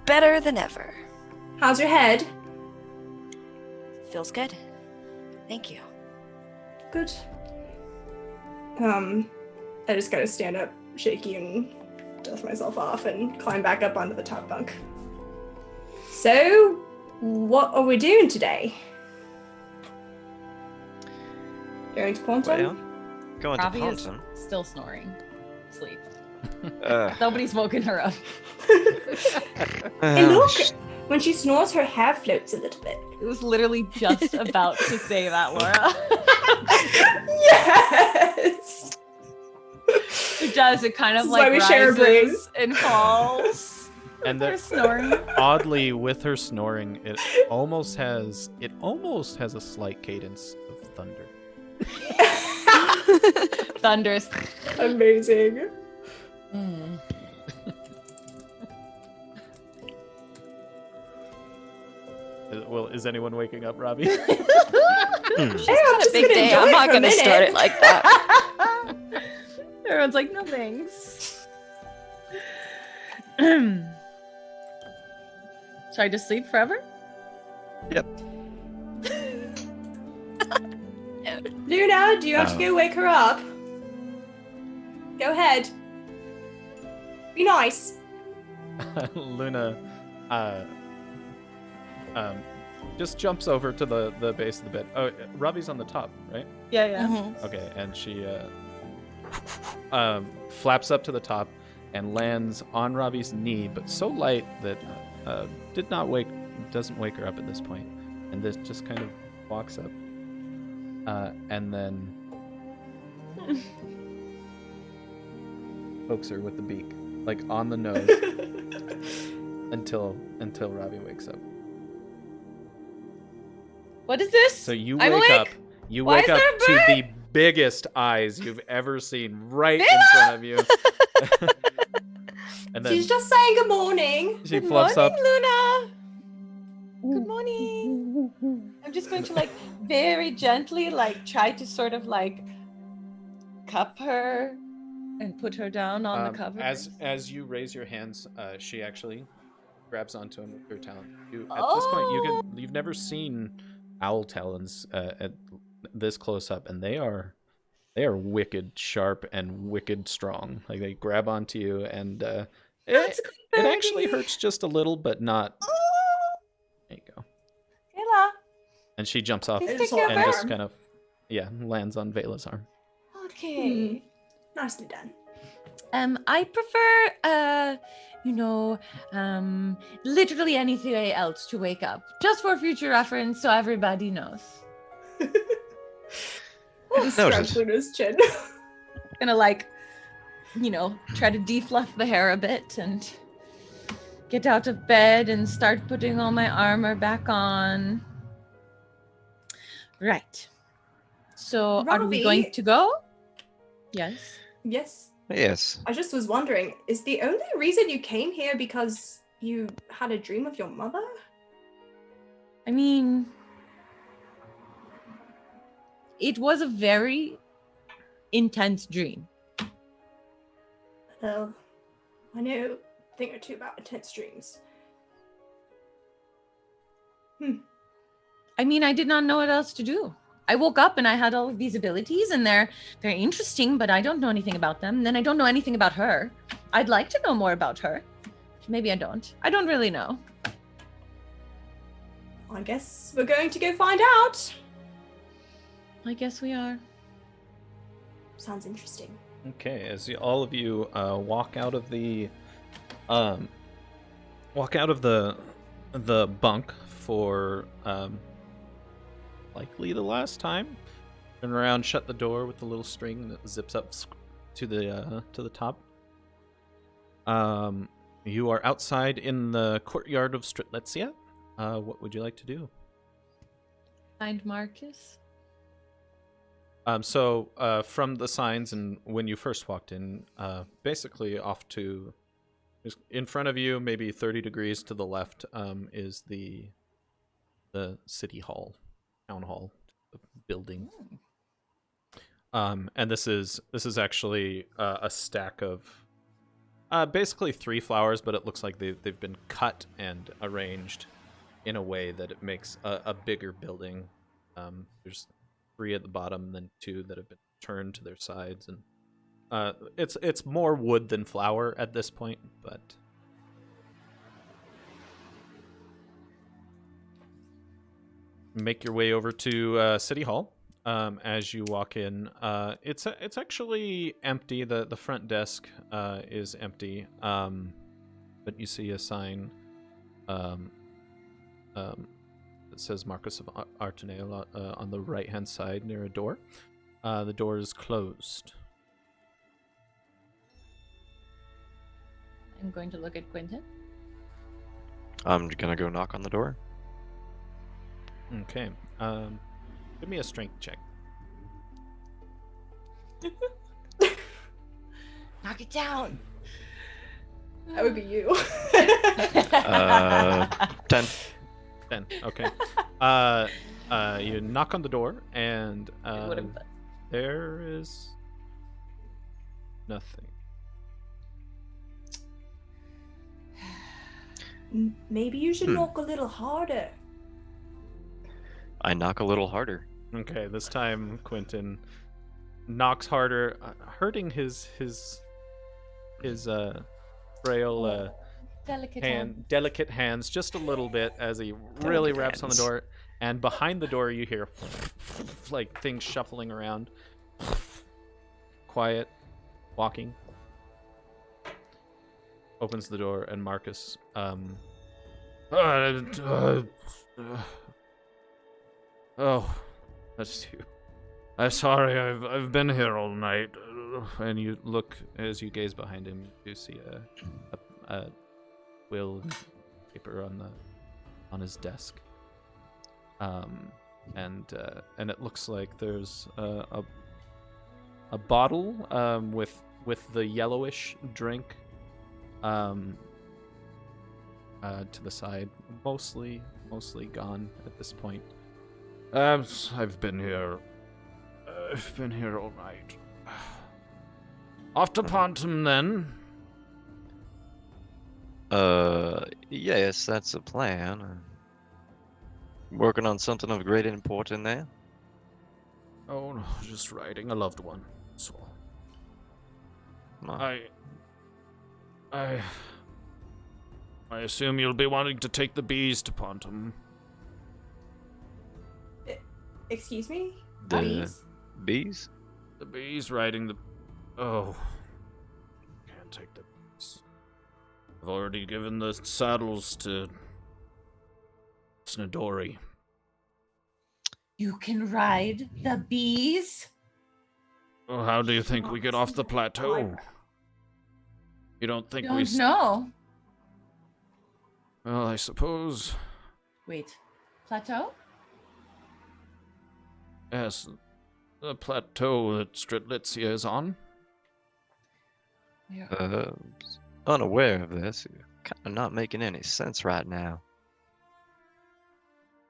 Better than ever. How's your head? Feels good. Thank you. Good. I just gotta stand up, shaky, and dust myself off and climb back up onto the top bunk. So, what are we doing today? Going to Quantum? Well, going to Ravi is Ponton. still snoring. Sleep. Uh, Nobody's woken her up. Hey, look! When she snores, her hair floats a little bit. It was literally just about to say that, Laura. Yes! It does. It kind of This is like why we share a brain. rises and falls. And Her the, snoring. oddly, with her snoring, it almost has a slight cadence of thunder. Thunderous. Amazing. Well, is anyone waking up, Robbie? Hey, I'm It's not a just big gonna day. enjoy I'm it not for a gonna start it minute. like that. Everyone's like, no thanks. Should I just sleep forever? Yep. Luna, do you have to go wake her up? Go ahead. Be nice. Luna, just jumps over to the base of the bed. Oh, Robbie's on the top, right? Yeah, yeah. Mhm. Okay, and she flaps up to the top and lands on Robbie's knee, but so light that doesn't wake her up at this point, and this just kind of walks up, and then pokes her with the beak, like on the nose, until Robbie wakes up. What is this? So you I'm wake up. awake? You Why wake is up there a to bird? the biggest eyes you've ever seen right in front of you. And then She's just saying good morning. she Good fluffs morning, up. Luna. Good morning. I'm just going to like very gently like try to sort of like cup her and put her down on the cover. As you raise your hands, she actually grabs onto him with her talon. At this point, you've never seen owl talons at this close up, and they are wicked sharp and wicked strong. Like they grab onto you, and it actually hurts just a little, but not. There you go. Kayla. And she jumps off Please take take care your of and her. just kind of lands on Vela's arm. Okay. Nicely done. I prefer, literally anything else to wake up, just for future reference, so everybody knows. Scratch Luna's chin. Gonna try to defluff the hair a bit and get out of bed and start putting all my armor back on. Right. So, are we Robbie? going to go? Yes. Yes. Yes. I just was wondering, is the only reason you came here because you had a dream of your mother? I mean, it was a very intense dream. Well, I know a thing or two about intense dreams. I mean, I did not know what else to do. I woke up and I had all of these abilities, and they're very interesting, but I don't know anything about them. And then I don't know anything about her. I'd like to know more about her. Maybe I don't. I don't really know. I guess we're going to go find out. I guess we are. Sounds interesting. Okay, as all of you walk out of the bunk for likely the last time. Turn around, shut the door with the little string that zips up to the top. You are outside in the courtyard of Strelitzia. What would you like to do? Find Marcus. So from the signs and when you first walked in, basically off to, in front of you, maybe 30 degrees to the left, is the city hall, town hall building. And this is actually a stack of basically 3 flowers, but it looks like they've been cut and arranged in a way that it makes a bigger building. There's 3 at the bottom, and then 2 that have been turned to their sides, and it's more wood than flower at this point, but make your way over to City Hall. As you walk in, it's actually empty. The front desk is empty, but you see a sign that says Marcus of Artenale on the right-hand side near a door. The door is closed. I'm going to look at Quentin. I'm gonna go knock on the door. Okay. Give me a strength check. Knock it down. That would be you. 10. 10. Okay. You knock on the door, and there is nothing. Maybe you should knock a little harder. I knock a little harder. Okay, this time Quentin knocks harder, hurting his frail delicate hands just a little bit as he really raps on the door. And behind the door, you hear like things shuffling around. Quiet, walking. Opens the door, and Marcus, oh, that's you. I'm sorry, I've been here all night. And you look, as you gaze behind him, you see a will and paper on his desk. And it looks like there's a bottle with the yellowish drink to the side, mostly gone at this point. I've been here all night. Off to Pontum, then. Yes, that's a plan. Working on something of great import in there? Oh, no, just writing a loved one. So Oh. I assume you'll be wanting to take the bees to Pontum. Excuse me? The Bees? bees? The bees riding the... Oh. Can't take the bees. I've already given the saddles to Snidori. You can ride the bees? Well, how do you think we get off the plateau? You don't think we... Don't know. Well, I suppose... Wait. Plateau? Yes, the plateau that Strelitzia is on. Yeah. Unaware of this. Kind of not making any sense right now.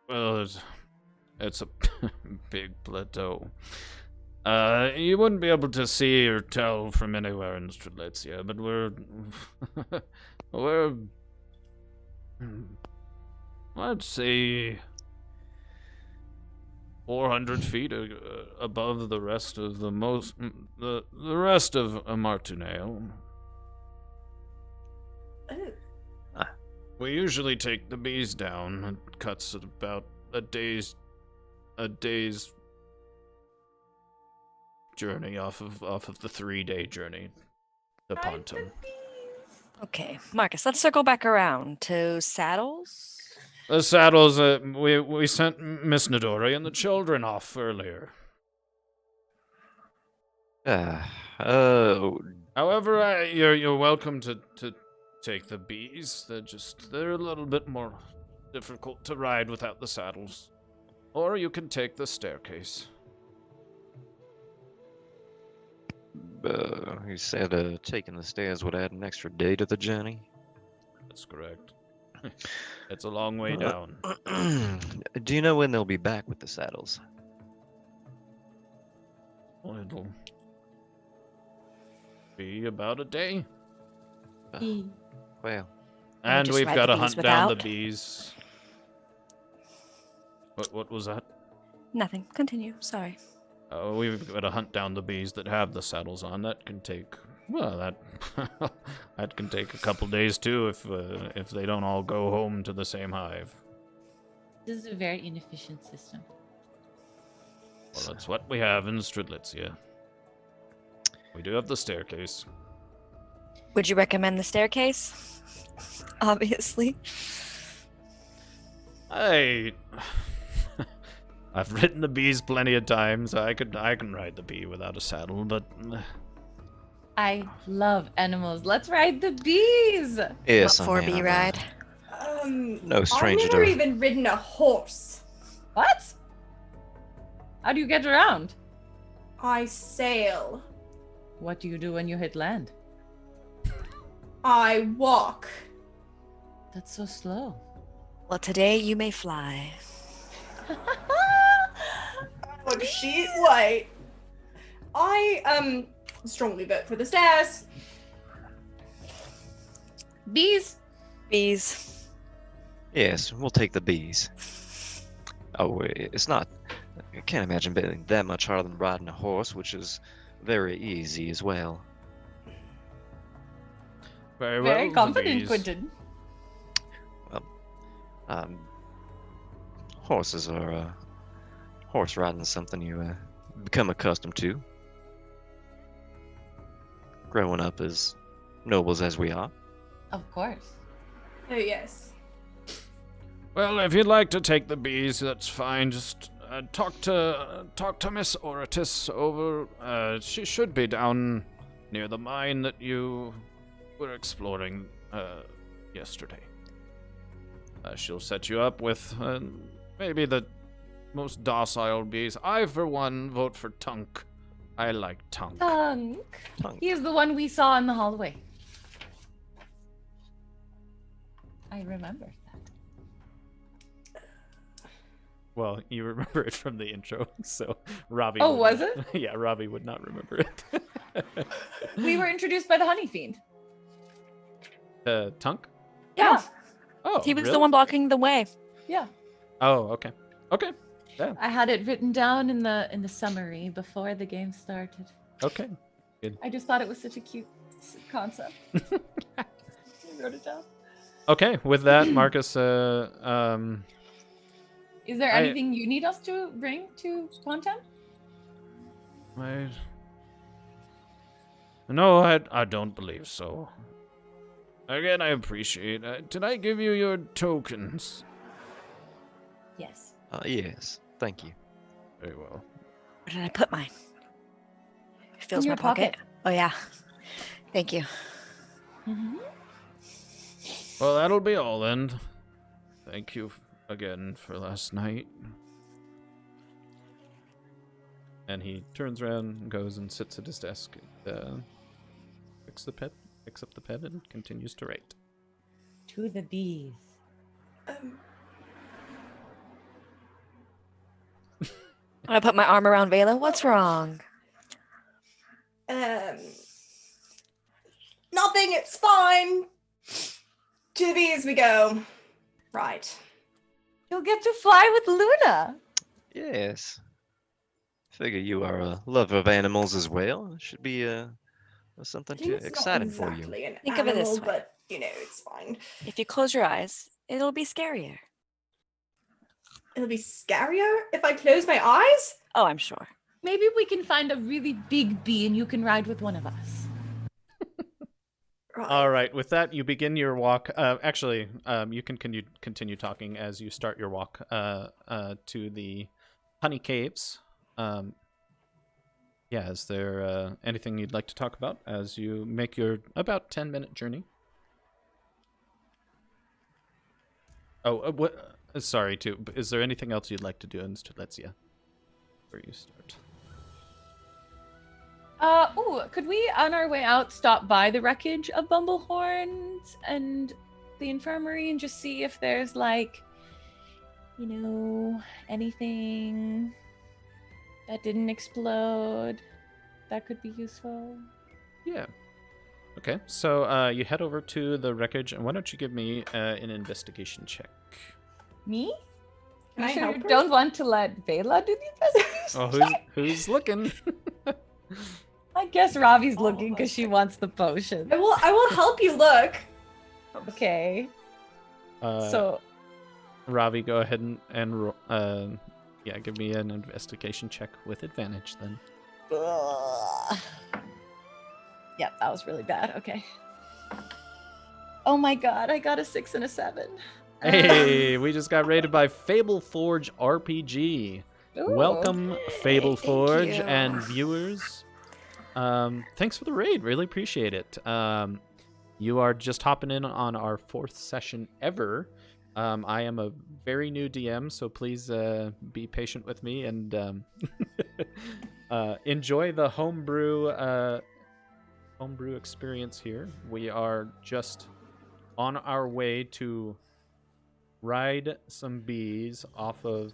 Well, it's a big plateau. You wouldn't be able to see or tell from anywhere in Strelitzia, but we're let's see, 400 feet above the rest of the rest of Martinale. Oh. We usually take the bees down. It cuts at about a day's journey off of the 3-day journey to Pontum. Okay, Marcus, let's circle back around to saddles. The saddles, we sent Miss Nidori and the children off earlier. Oh, However, you're welcome to take the bees. They're a little bit more difficult to ride without the saddles. Or you can take the staircase. you said taking the stairs would add an extra day to the journey? That's correct. It's a long way down. Do you know when they'll be back with the saddles? Well, it'll be about a day. Well, And just we've ride got the to bees hunt down the without? bees. What was that? Nothing. Continue. Sorry. We've got to hunt down the bees that have the saddles on. That can take, well, that can take a couple days too if they don't all go home to the same hive. This is a very inefficient system. Well, that's what we have in Stridlitzia. We do have the staircase. Would you recommend the staircase? Obviously. I've ridden the bees plenty of times. I can ride the bee without a saddle, but I love animals. Let's ride the bees. yes, What for bee ride? No stranger I've never to- even ridden a horse. What? How do you get around? I sail. What do you do when you hit land? I walk. That's so slow. Well, today you may fly. Look, sheet white. I strongly vote for the stairs. Bees. Bees. Yes, we'll take the bees. Oh, it's not. I can't imagine being that much harder than riding a horse, which is very easy as well. very well. Very the confident, bees. Quentin. Horses are horse riding is something you become accustomed to. Growing up as nobles as we are. Of course. Oh yes. Well, if you'd like to take the bees, that's fine. Just talk to Miss Oratis over. She should be down near the mine that you were exploring yesterday. She'll set you up with maybe the most docile bees. I, for one, vote for Tunk. I like Tunk. Tunk. Tunk. He is the one we saw in the hallway. I remember that. Well, you remember it from the intro, so Robbie. Oh, would was not- Yeah, Robbie would not remember it. We were introduced by the honey fiend. Tunk? Yeah. Oh, He was really? the one blocking the way. Yeah. Oh, okay. Okay. Yeah. I had it written down in the summary before the game started. Okay. I just thought it was such a cute concept. I wrote it down. Okay. With that, Marcus, Is there I- anything you need us to bring to content? No, I don't believe so. Again, I appreciate it. Did I give you your tokens? Yes. Yes, thank you. Very well. Where did I put mine? It fills In my your pocket. pocket. Oh, yeah. Thank you. Mm-hmm. Well, that'll be all then. Thank you again for last night. And he turns around and goes and sits at his desk. Picks up the pen and continues to write. To the bees. I put my arm around Vela. What's wrong? Nothing, it's fine. To the bees we go. Right. You'll get to fly with Luna. Yes. Figure you are a lover of animals as well. It should be I something think to it's not exciting for you. exactly an Think of it animal, this way. but it's fine. If you close your eyes, it'll be scarier. It'll be scarier if I close my eyes. Oh, I'm sure. Maybe we can find a really big bee and you can ride with one of us. Right. All right, with that, you begin your walk. Actually, you can continue talking as you start your walk to the honey caves. Yeah, is there anything you'd like to talk about as you make your about 10-minute journey? Oh, what? Sorry, too. Is there anything else you'd like to do in Strelitzia before you start? Could we, on our way out, stop by the wreckage of Bumblehorns and the infirmary and just see if there's, like, anything that didn't explode that could be useful? Yeah. Okay, so you head over to the wreckage, and why don't you give me an investigation check? Me? Can You I sure help you her? don't want to let Bela do the investigation? Oh, who's looking? I guess Ravi's looking because she wants the potion. I will help you look. Okay. So Ravi, go ahead and give me an investigation check with advantage then. Yep, that was really bad. Okay. Oh my god, I got a 6 and a 7. Hey, we just got rated by Fable Forge RPG. Ooh. Welcome, Fable Thank Forge you. and viewers. Thanks for the raid. Really appreciate it. You are just hopping in on our 4th session ever. I am a very new DM, so please be patient with me and enjoy the homebrew experience here. We are just on our way to ride some bees off of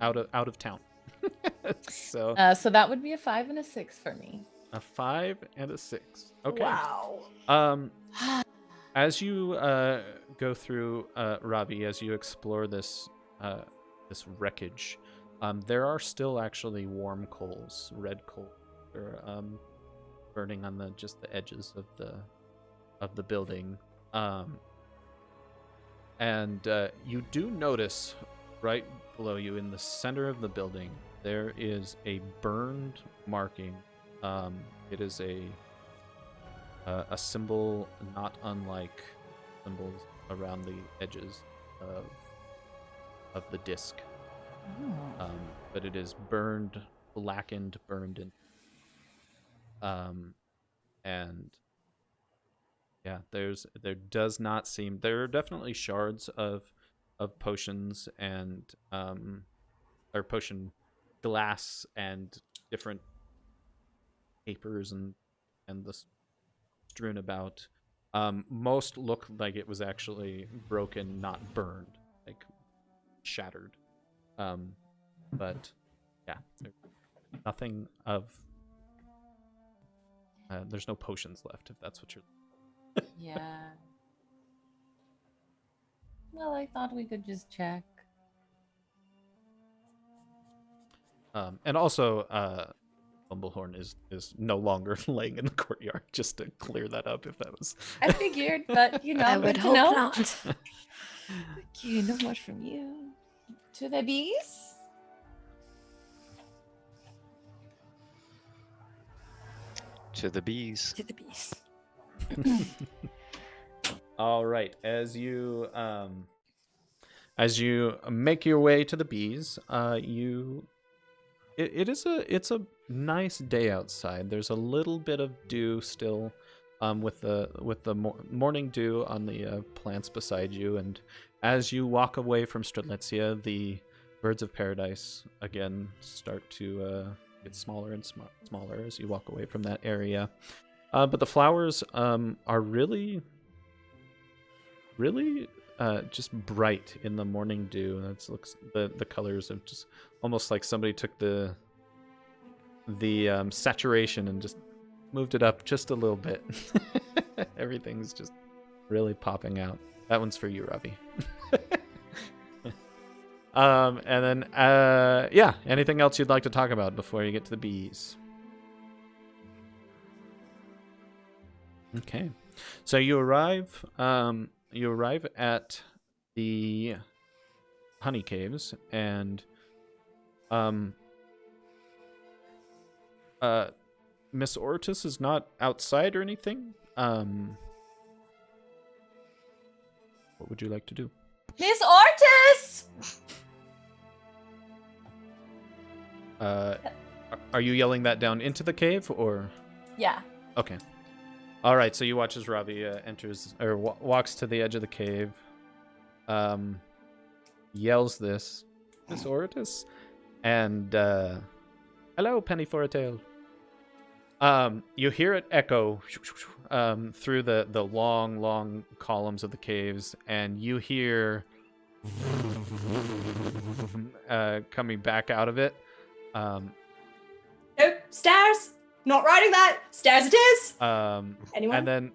out of town. So that would be a 5 and a 6 for me. a 5 and a 6. Okay. Wow. As you go through Ravi, as you explore this wreckage, there are still actually warm coals, red coals, burning on the edges of the building. And you do notice right below you in the center of the building there is a burned marking. It is a symbol not unlike symbols around the edges of the disc. But it is burned, blackened, burned in. And yeah, there are definitely shards of potions and or potion glass and different papers and the strewn about. Most look like it was actually broken, not burned, like shattered. But yeah, there's nothing of. There's no potions left, if that's what you're. Yeah. Well, I thought we could just check. And also, Bumblehorn is no longer laying in the courtyard. Just to clear that up, if that was. I figured, but I good would to hope know. not. Okay, no more from you. To the bees? To the bees. To the beast. All right, as you make your way to the bees, it's a nice day outside. There's a little bit of dew still, with the morning dew on the plants beside you, and as you walk away from Strelitzia, the birds of paradise again start to get smaller and smaller as you walk away from that area. But the flowers are really just bright in the morning dew. The colors of just almost like somebody took the saturation and just moved it up just a little bit. Everything's just really popping out. That one's for you, Ravi. And then, yeah, anything else you'd like to talk about before you get to the bees? Okay. So you arrive at the honey caves, and Miss Ortis is not outside or anything. What would you like to do? Miss Ortis! Are you yelling that down into the cave, or? Yeah. Okay. All right. So you watch as Robbie enters or walks to the edge of the cave. Yells this, Miss Ortis, and hello, Penny for a Tale. You hear it echo through the long columns of the caves, and you hear coming back out of it. Nope, stairs. Not riding that. Stairs it is. Anyone?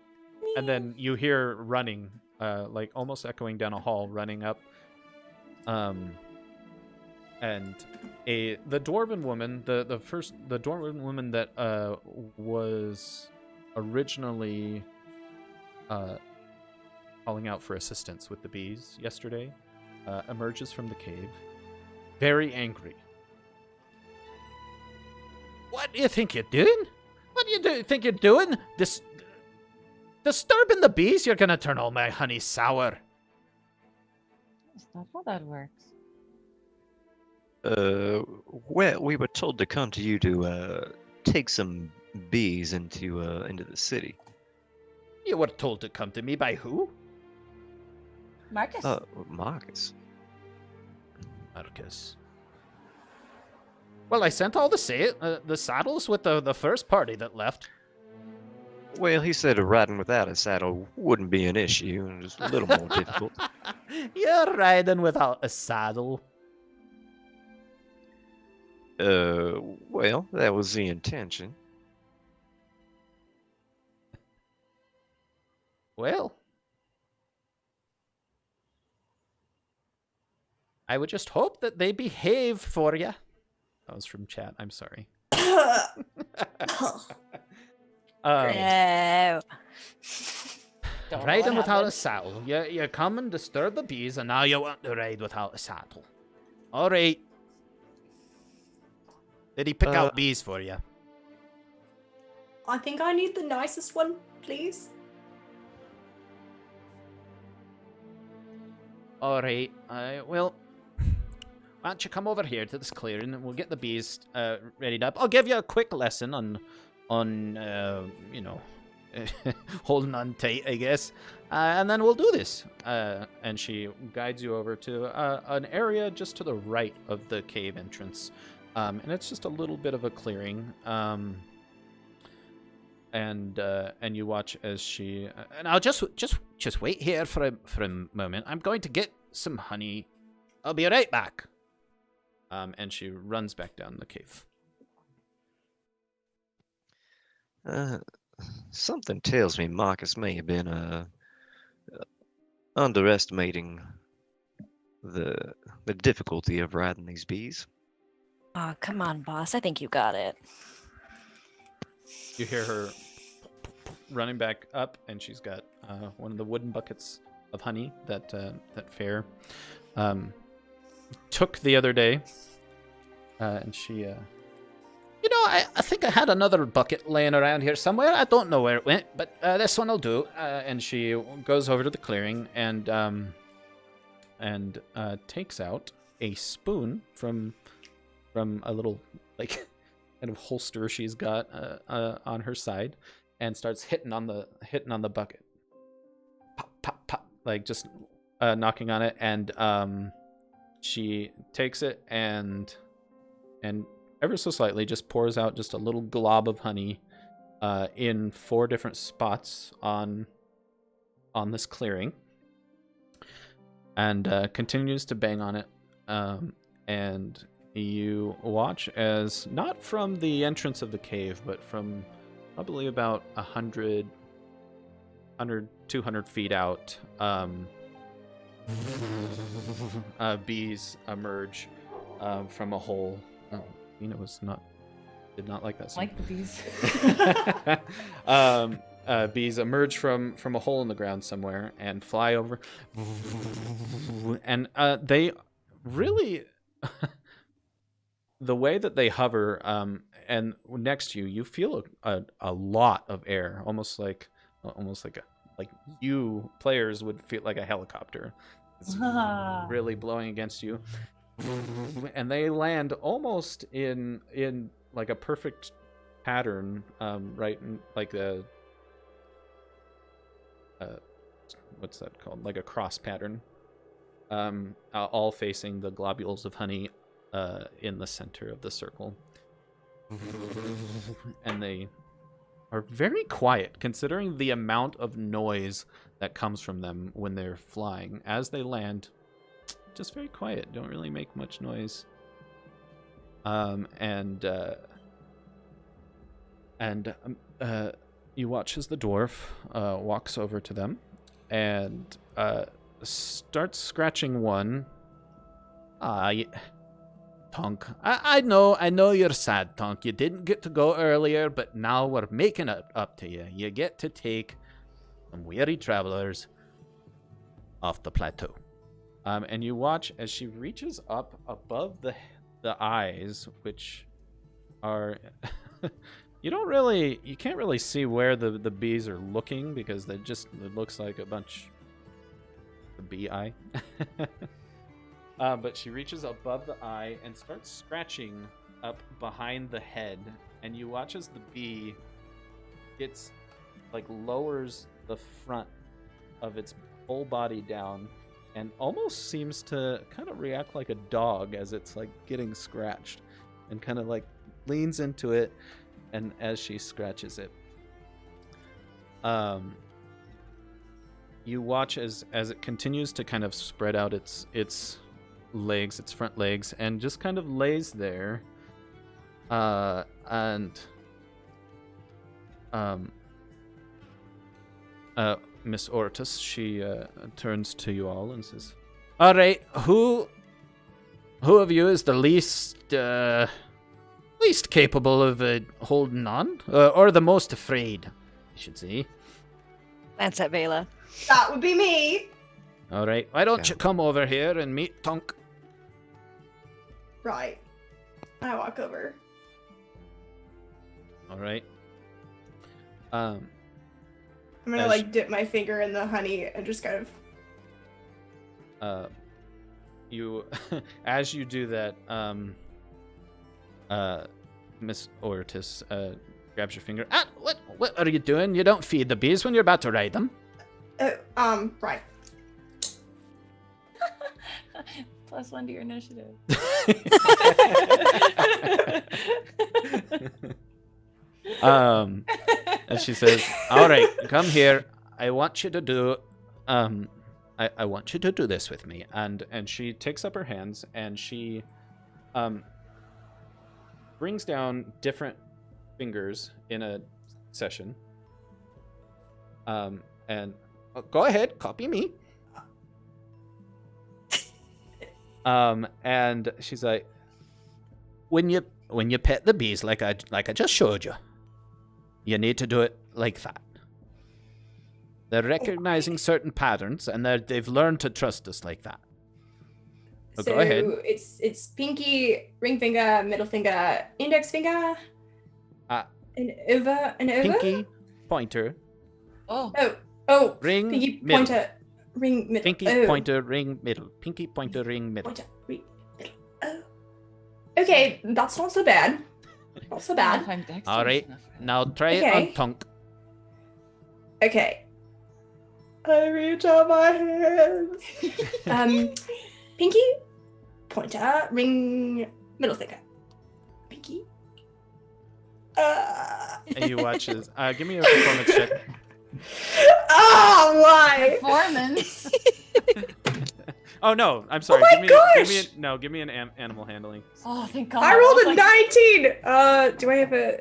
And then you hear running, like almost echoing down a hall, running up. And the dwarven woman, the dwarven woman that was originally calling out for assistance with the bees yesterday, emerges from the cave, very angry. What do you think you're doing? What do you think you're doing? Disturbing the bees? You're gonna turn all my honey sour. That's not how that works. Well, we were told to come to you to take some bees into the city. You were told to come to me by who? Marcus. Marcus. Marcus. Well, I sent all the saddles with the first party that left. Well, he said riding without a saddle wouldn't be an issue, and just a little more difficult. You're riding without a saddle. Well, that was the intention. Well, I would just hope that they behave for you. That was from chat. I'm sorry. No. Riding without a saddle. You come and disturb the bees, and now you want to ride without a saddle. All right. Did he pick out bees for you? I think I need the nicest one, please. All right. Well, why don't you come over here to this clearing, and we'll get the bees readied up. I'll give you a quick lesson on you know, holding on tight, I guess. And then we'll do this. And she guides you over to an area just to the right of the cave entrance. And it's just a little bit of a clearing. And you watch as she. Now just wait here for a moment. I'm going to get some honey. I'll be right back. And she runs back down the cave. Something tells me Marcus may have been underestimating the difficulty of riding these bees. Oh, come on, boss. I think you got it. You hear her running back up, and she's got one of the wooden buckets of honey that Fair took the other day, and she. You know, I think I had another bucket laying around here somewhere. I don't know where it went, but this one will do. And she goes over to the clearing and takes out a spoon from a little like kind of holster she's got on her side, and starts hitting on the bucket. Pop, pop, pop, like just knocking on it. And she takes it and ever so slightly just pours out just a little glob of honey in 4 different spots on this clearing, and continues to bang on it. And you watch as, not from the entrance of the cave, but from probably about 100, 200 feet out, bees emerge from a hole. Oh, Nina did not like that song. Like the bees. Bees emerge from a hole in the ground somewhere and fly over, and they really the way that they hover and next to you, you feel a lot of air, almost like you players would feel like a helicopter. It's really blowing against you, and they land almost in like a perfect pattern, right in, like a what's that called? Like a cross pattern, all facing the globules of honey in the center of the circle. And they are very quiet, considering the amount of noise that comes from them when they're flying. As they land, just very quiet, don't really make much noise. You watch as the dwarf walks over to them and starts scratching one. Tonk, I know you're sad, Tonk. You didn't get to go earlier, but now we're making it up to you. You get to take some weary travelers off the plateau. And you watch as she reaches up above the eyes, which are you can't really see where the bees are looking, because it looks like a bunch of bee eye. But she reaches above the eye and starts scratching up behind the head, and you watch as the bee lowers the front of its whole body down and almost seems to kind of react like a dog as it's like getting scratched, and kind of like leans into it, and as she scratches it, you watch as it continues to kind of spread out its front legs, and just kind of lays there, Miss Ortis, she turns to you all and says, "All right, who of you is the least capable of holding on, or the most afraid, I should say?" Glance at Vela. That would be me. All right, why don't you come over here and meet Tonk? Right. I walk over. All right. I'm gonna dip my finger in the honey and just kind of. You, as you do that, Miss Ortis grabs your finger. What are you doing? You don't feed the bees when you're about to ride them. Right. +1 to your initiative. And she says, "All right, come here. I want you to do I want you to do this with me." And she takes up her hands and she brings down different fingers in a session. And go ahead, copy me. And she's like, when you pet the bees like I just showed you, you need to do it like that. They're recognizing certain patterns, and they've learned to trust us like that. So go ahead. It's pinky, ring finger, middle finger, index finger, and over. Pinky, pointer. Oh. Ring, pinky, middle. pointer, ring, middle. Pinky, pointer, ring, middle. Pinky, pointer, ring, middle. Pointer, ring, middle. Oh. Okay, that's not so bad. Not so bad. All right, now try it on Tonk. Okay. I reach out my hands. Pinky, pointer, ring, middle finger. Pinky. And you watch this. Give me a performance check. Oh my! Performance. Oh no, I'm sorry. Oh my gosh! Give me an animal handling. Oh, thank God. I rolled a 19. Do I have a?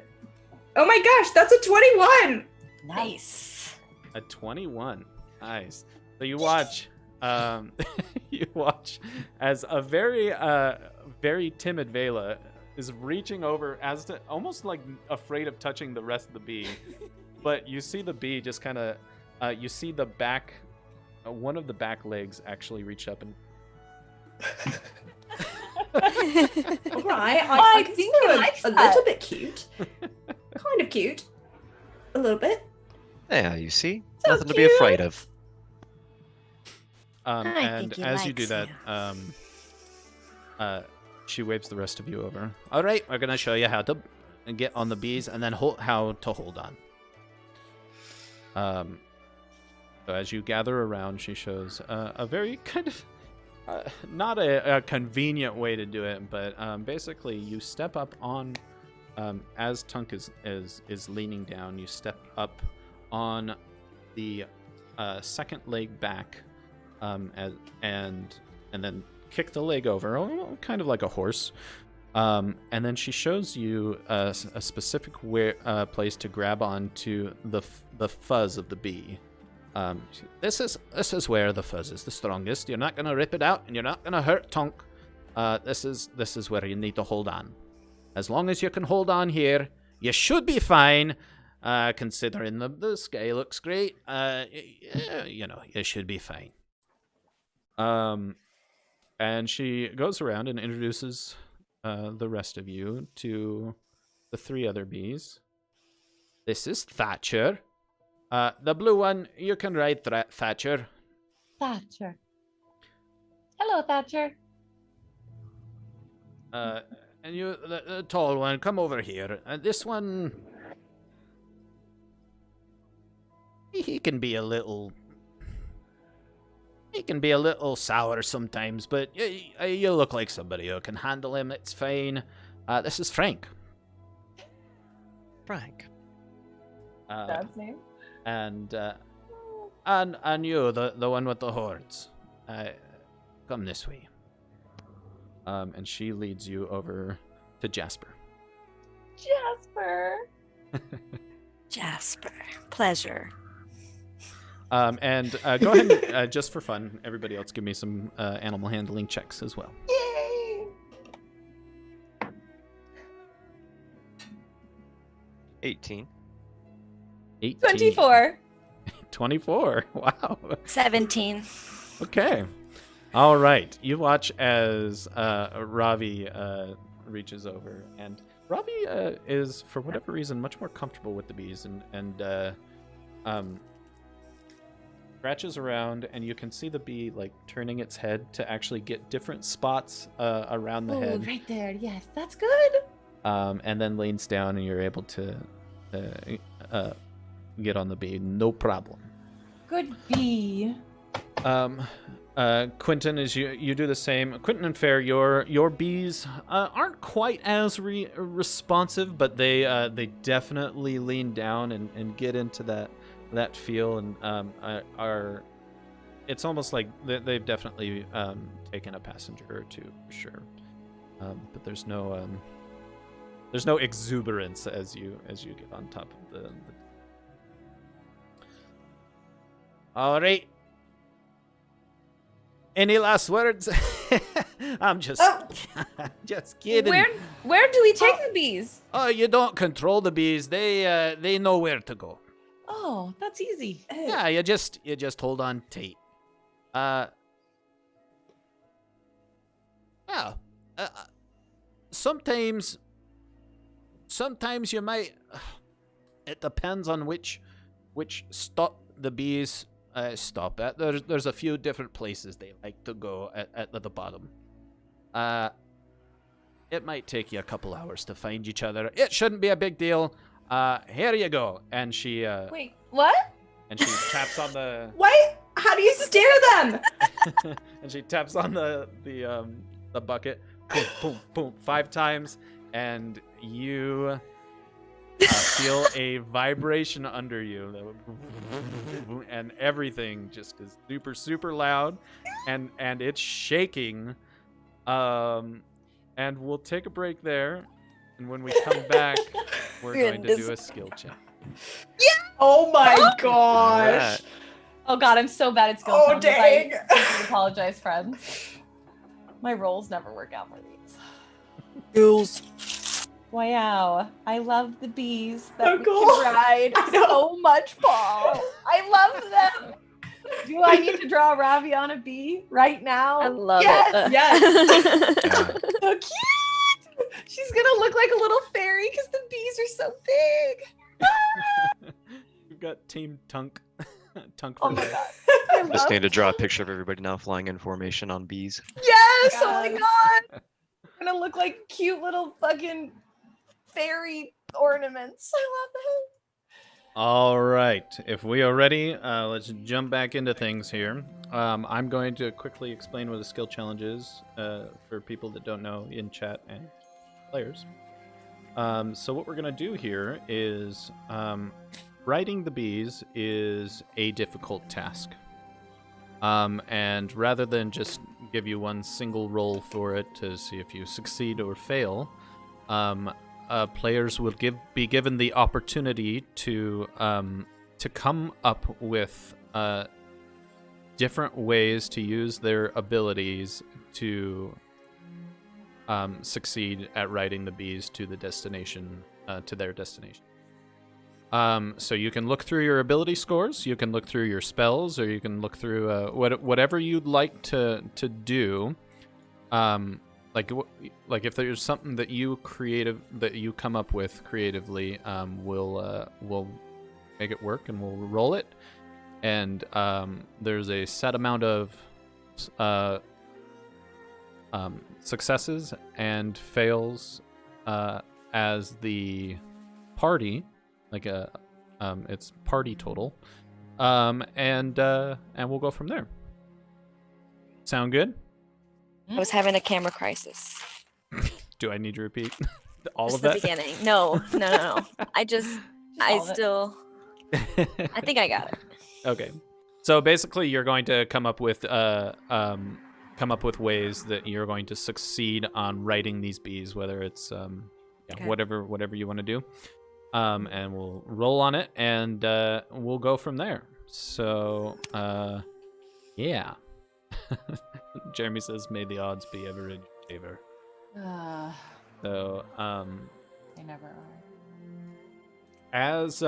Oh my gosh, that's a 21. Nice. A 21. Nice. So you watch you watch as a very timid Vela is reaching over as to almost like afraid of touching the rest of the bee. But you see the bee just kind of, you see the back, one of the back legs actually reach up and. All right, I can think see he they're likes a that. little bit cute. Kind of cute. A little bit. Yeah, you see? So Nothing to be cute. afraid of. I And think he as you do likes that, she waves the rest of you over. All right, we're gonna show you how to get on the bees and then how to hold on. So as you gather around, she shows a very kind of not a convenient way to do it, but basically you step up on as Tunk is leaning down. You step up on the second leg back, and then kick the leg over, kind of like a horse. And then she shows you a specific place to grab onto the fuzz of the bee. This is where the fuzz is the strongest. You're not gonna rip it out, and you're not gonna hurt Tonk. This is where you need to hold on. As long as you can hold on here, you should be fine. Considering the sky looks great, you should be fine. And she goes around and introduces the rest of you to the three other bees. This is Thatcher. The blue one, you can ride Thatcher. Thatcher. Hello, Thatcher. And you, the tall one, come over here. This one, he can be a little sour sometimes, but you look like somebody who can handle him. It's fine. This is Frank. Frank. Dad's name. And you, the one with the horns. Come this way. And she leads you over to Jasper. Jasper. Jasper. Pleasure. And go ahead and, just for fun, everybody else give me some animal handling checks as well. Yay! 18. 18. 24. 24. Wow. 17. Okay. All right. You watch as Ravi reaches over, and Ravi is, for whatever reason, much more comfortable with the bees, and scratches around, and you can see the bee like turning its head to actually get different spots around the Oh, head, right there. Yes, that's good. and then leans down, and you're able to get on the bee, no problem. Good bee. Quentin, as you do the same. Quentin and Fair, your bees aren't quite as responsive, but they definitely lean down and get into that feel, and are. It's almost like they've definitely taken a passenger or two for sure, but there's no exuberance as you get on top of the. All right. Any last words? I'm just kidding. Where do we take the bees? Oh, you don't control the bees. They know where to go. Oh, that's easy. Yeah, you just hold on tight. Yeah. Sometimes you might. It depends on which stop the bees stop at. There's a few different places they like to go at the bottom. It might take you a couple hours to find each other. It shouldn't be a big deal. Here you go. And she Wait, what? and she taps on the What? How do you steer them? and she taps on the bucket. Boom, boom, boom, 5 times, and you feel a vibration under you, and everything just is super, super loud, and it's shaking. And we'll take a break there, and when we come back, we're going to do a skill check. Oh my All gosh. right. Oh god, I'm so bad at skill Oh, challenges. dang. I apologize, friends. My rolls never work out for these. Skills. Wow. I love the bees that So we cool. can ride I know. so much, Paul. I love them. Do I need to draw a Ravi on a bee right now? I love Yes! it. Yes. Yeah. So cute! She's gonna look like a little fairy because the bees are so big. We've got Team Tunk. Tunk Oh for my life. god. I Just love need to draw a picture of everybody now flying in formation on bees. Yes! Oh my Yes. god! I'm gonna look like cute little fucking fairy ornaments. I love that. All right. If we are ready, let's jump back into things here. I'm going to quickly explain what a skill challenge is for people that don't know in chat and players. So what we're going to do here is riding the bees is a difficult task. And rather than just give you one single roll for it to see if you succeed or fail, players will be given the opportunity to come up with different ways to use their abilities to succeed at riding the bees to the destination, to their destination. So you can look through your ability scores, you can look through your spells, or you can look through whatever you'd like to do. Like if there's something that you come up with creatively, we'll make it work and we'll roll it. And there's a set amount of successes and fails as the party, like it's party total, and we'll go from there. Sound good? I was having a camera crisis. Do I need to repeat all Just of the that? beginning. No. I Solve it. still. I think I got it. Okay. So basically, you're going to come up with ways that you're going to succeed on writing these bees, whether it's Okay. whatever you want to do, and we'll roll on it, and we'll go from there. So, yeah. Jeremy says, "May the odds be ever in your favor." So, They never are. as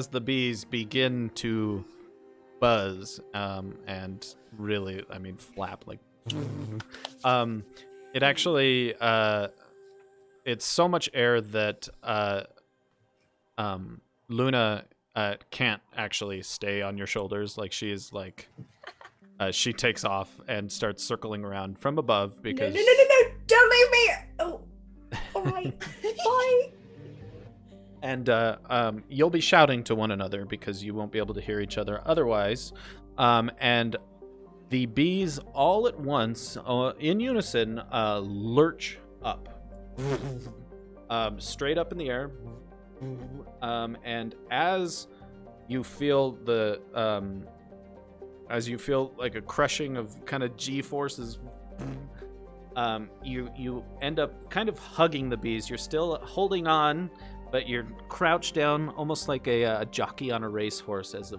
the bees begin to buzz and really, I mean, flap like, it actually it's so much air that Luna can't actually stay on your shoulders. Like she's like she takes off and starts circling around from above because No! Don't leave me! Oh, all right. Bye. and you'll be shouting to one another because you won't be able to hear each other otherwise. And the bees all at once, in unison, lurch up, straight up in the air. And as you feel like a crushing of kind of G-forces, you end up kind of hugging the bees. You're still holding on, but you're crouched down almost like a jockey on a racehorse as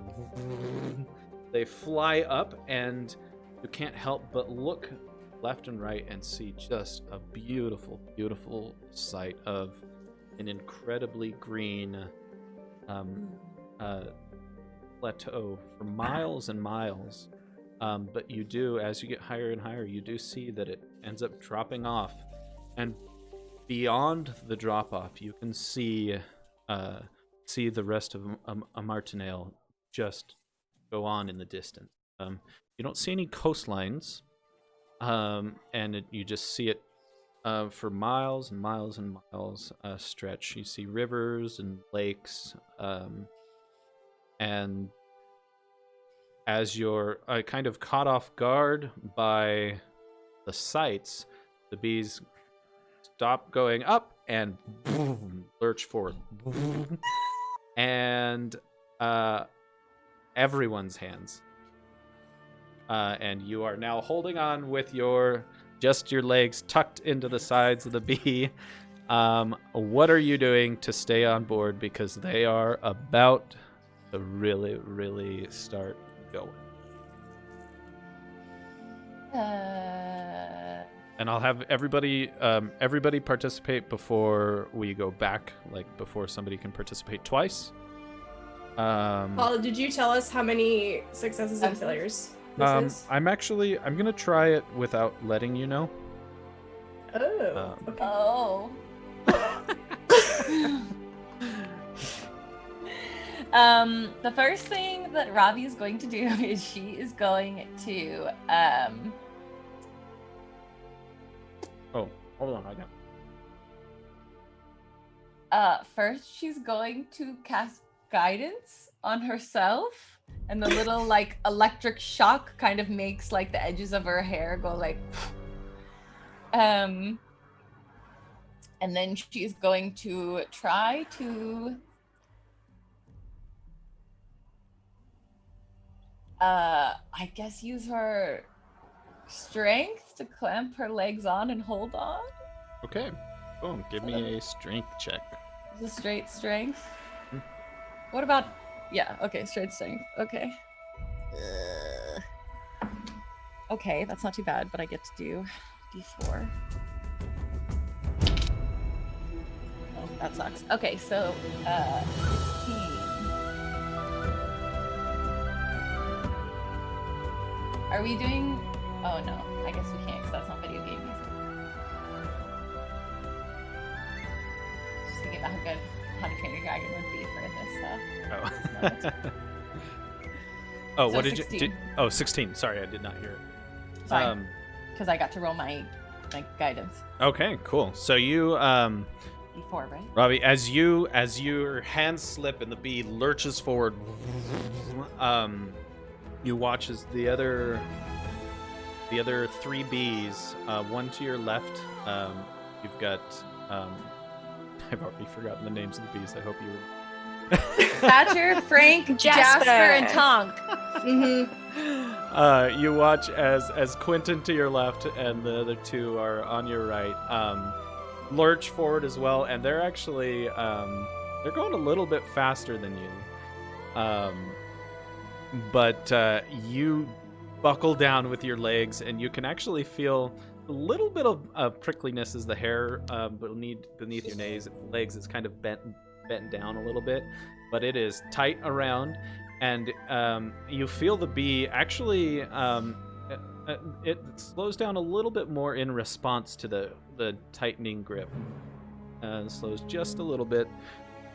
they fly up, and you can't help but look left and right and see just a beautiful, beautiful sight of an incredibly green plateau for miles and miles. But you do, as you get higher and higher, you do see that it ends up dropping off. And beyond the drop-off, you can see the rest of Amartinale just go on in the distance. You don't see any coastlines, and you just see it for miles and miles and miles stretch. You see rivers and lakes, and as you're kind of caught off guard by the sights, the bees stop going up and lurch forward. And everyone's hands. And you are now holding on with your legs tucked into the sides of the bee. What are you doing to stay on board? Because they are about to really, really start going. Uh, And I'll have everybody participate before we go back, like before somebody can participate twice. Paul, did you tell us how many successes and failures this is? I'm gonna try it without letting you know. Oh, okay. oh. The first thing that Robbie is going to do is she is going to Oh, hold on, I got. first she's going to cast guidance on herself, and the little like electric shock kind of makes like the edges of her hair go like and then she's going to try to I guess use her strength to clamp her legs on and hold on. Okay. Boom. Give me a strength check. Is it straight strength? What about okay, straight strength. Okay. Okay, that's not too bad, but I get to do D4. Oh, that sucks. Okay, so 16. Are we doing oh no, I guess we can't because that's not video game music. Just thinking about how good How to Train Your Dragon would be for this Oh, So what did 16. you? 16. Sorry, I did not hear it. Fine. Because I got to roll my guidance. Okay, cool. So you, D4, right? Robbie, as your hands slip and the bee lurches forward, you watch as the other three bees, one to your left, you've got, I've already forgotten the names of the bees. I hope you. Thatcher, Frank, Jasper, and Tonk. You watch as Quentin to your left and the other two are on your right, lurch forward as well, and they're actually they're going a little bit faster than you, but you buckle down with your legs, and you can actually feel a little bit of prickliness as the hair beneath your legs is kind of bent down a little bit, but it is tight around, and you feel the bee actually it slows down a little bit more in response to the tightening grip. Slows just a little bit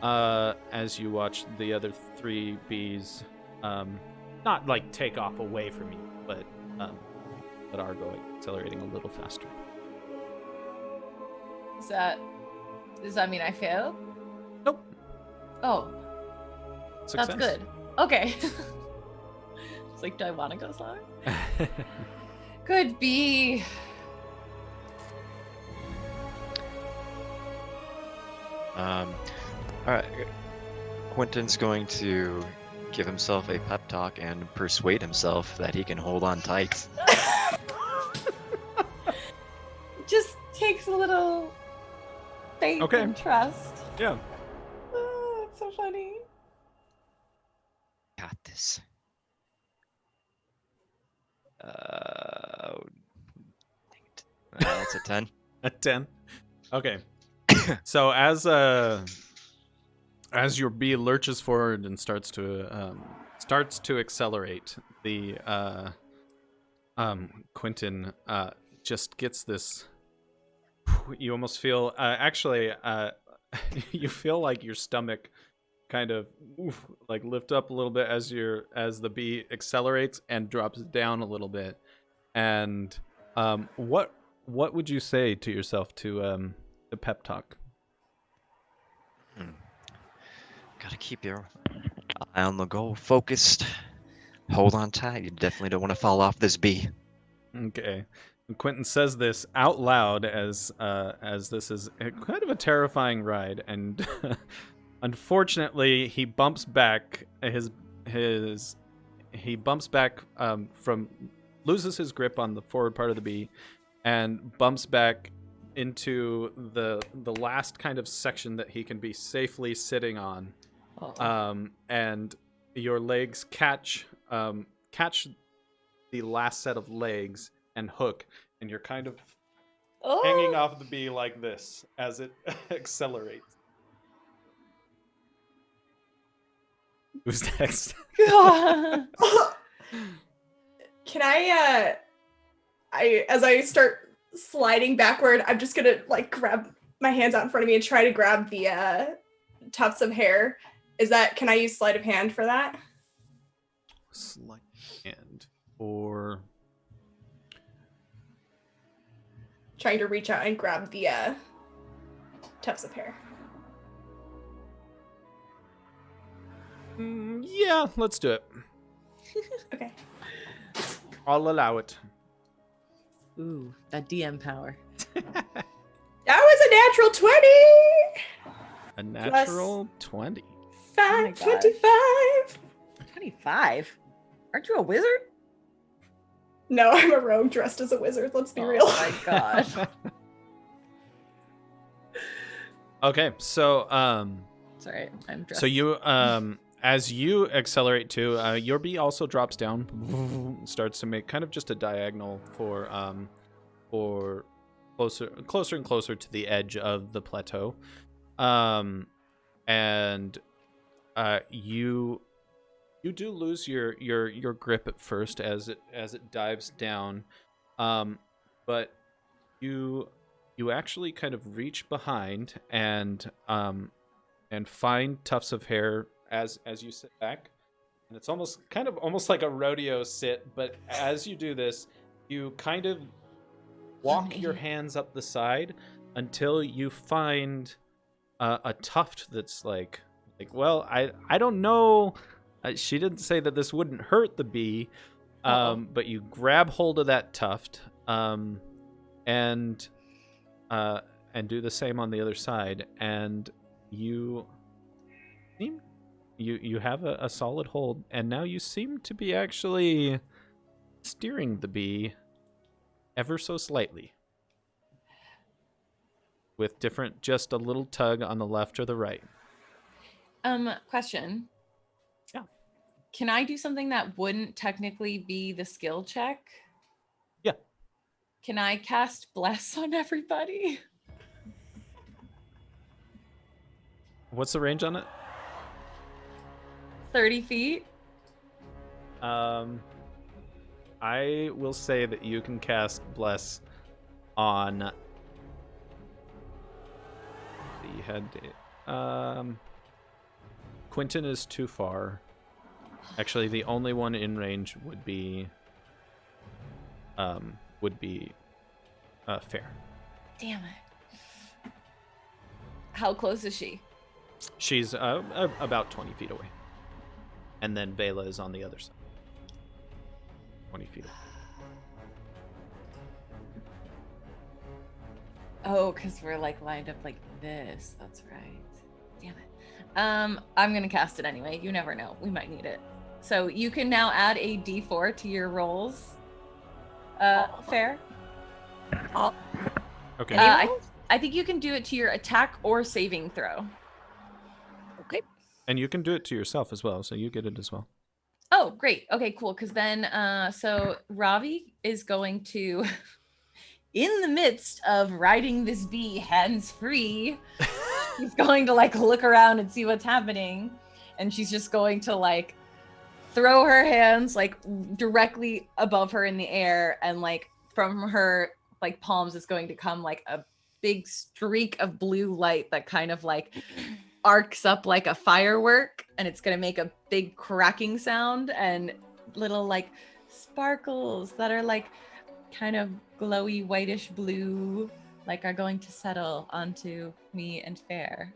as you watch the other three bees not like take off away from you, but are accelerating a little faster. Does that mean I failed? Nope. Oh, Success. that's good. Okay. It's like, do I want to go slower? Could be. All right. Quentin's going to give himself a pep talk and persuade himself that he can hold on tight. Just takes a little faith Okay. and trust. Yeah. Oh, it's so funny. Got this. That's a 10. A 10. Okay. So as your bee lurches forward and starts to accelerate, the Quentin just gets this. You almost feel you feel like your stomach kind of like lift up a little bit as the bee accelerates and drops down a little bit. And what would you say to yourself to the pep talk? Gotta keep your eye on the goal, focused. Hold on tight. You definitely don't want to fall off this bee. Okay. And Quentin says this out loud as this is kind of a terrifying ride, and unfortunately he bumps back loses his grip on the forward part of the bee and bumps back into the last kind of section that he can be safely sitting on. Oh. And your legs catch catch the last set of legs and hook, and you're kind of Oh. hanging off the bee like this as it accelerates. Who's next? God. Can I as I start sliding backward, I'm just gonna like grab my hands out in front of me and try to grab the tufts of hair. Can I use sleight of hand for that? Sleight of hand. Or Trying to reach out and grab the tufts of hair. yeah, let's do it. Okay. I'll allow it. Ooh, that DM power. That was a natural 20! A natural 20. my God. 25! 25? Aren't you a wizard? No, I'm a rogue dressed as a wizard, let's be real. Oh my god. Okay, so Sorry, I'm dressed. so you as you accelerate too, your bee also drops down, starts to make kind of just a diagonal for closer and closer to the edge of the plateau, and you do lose your grip at first as it dives down, but you actually kind of reach behind and find tufts of hair as you sit back, and it's almost like a rodeo sit, but as you do this, you kind of walk your hands up the side until you find a tuft that's like well, I don't know. She didn't say that this wouldn't hurt the bee, but you grab hold of that tuft, and do the same on the other side, and you have a solid hold, and now you seem to be actually steering the bee ever so slightly, with just a little tug on the left or the right. Question. Yeah. Can I do something that wouldn't technically be the skill check? Yeah. Can I cast Bless on everybody? What's the range on it? 30 feet? I will say that you can cast Bless on the head. Quentin is too far. Actually, the only one in range would be Fair. Damn it. How close is she? She's about 20 feet away. And then Vela is on the other side. 20 feet away. Oh, because we're like lined up like this. That's right. Damn it. I'm gonna cast it anyway. You never know. We might need it. So you can now add a D4 to your rolls. Fair. Okay. I think you can do it to your attack or saving throw. Okay. And you can do it to yourself as well, so you get it as well. Oh, great. Okay, cool. Because then, so Ravi is going to, in the midst of riding this bee hands free, she's going to like look around and see what's happening, and she's just going to like throw her hands like directly above her in the air, and like from her like palms is going to come like a big streak of blue light that kind of like arcs up like a firework, and it's going to make a big cracking sound, and little like sparkles that are like kind of glowy whitish blue like are going to settle onto me and Fair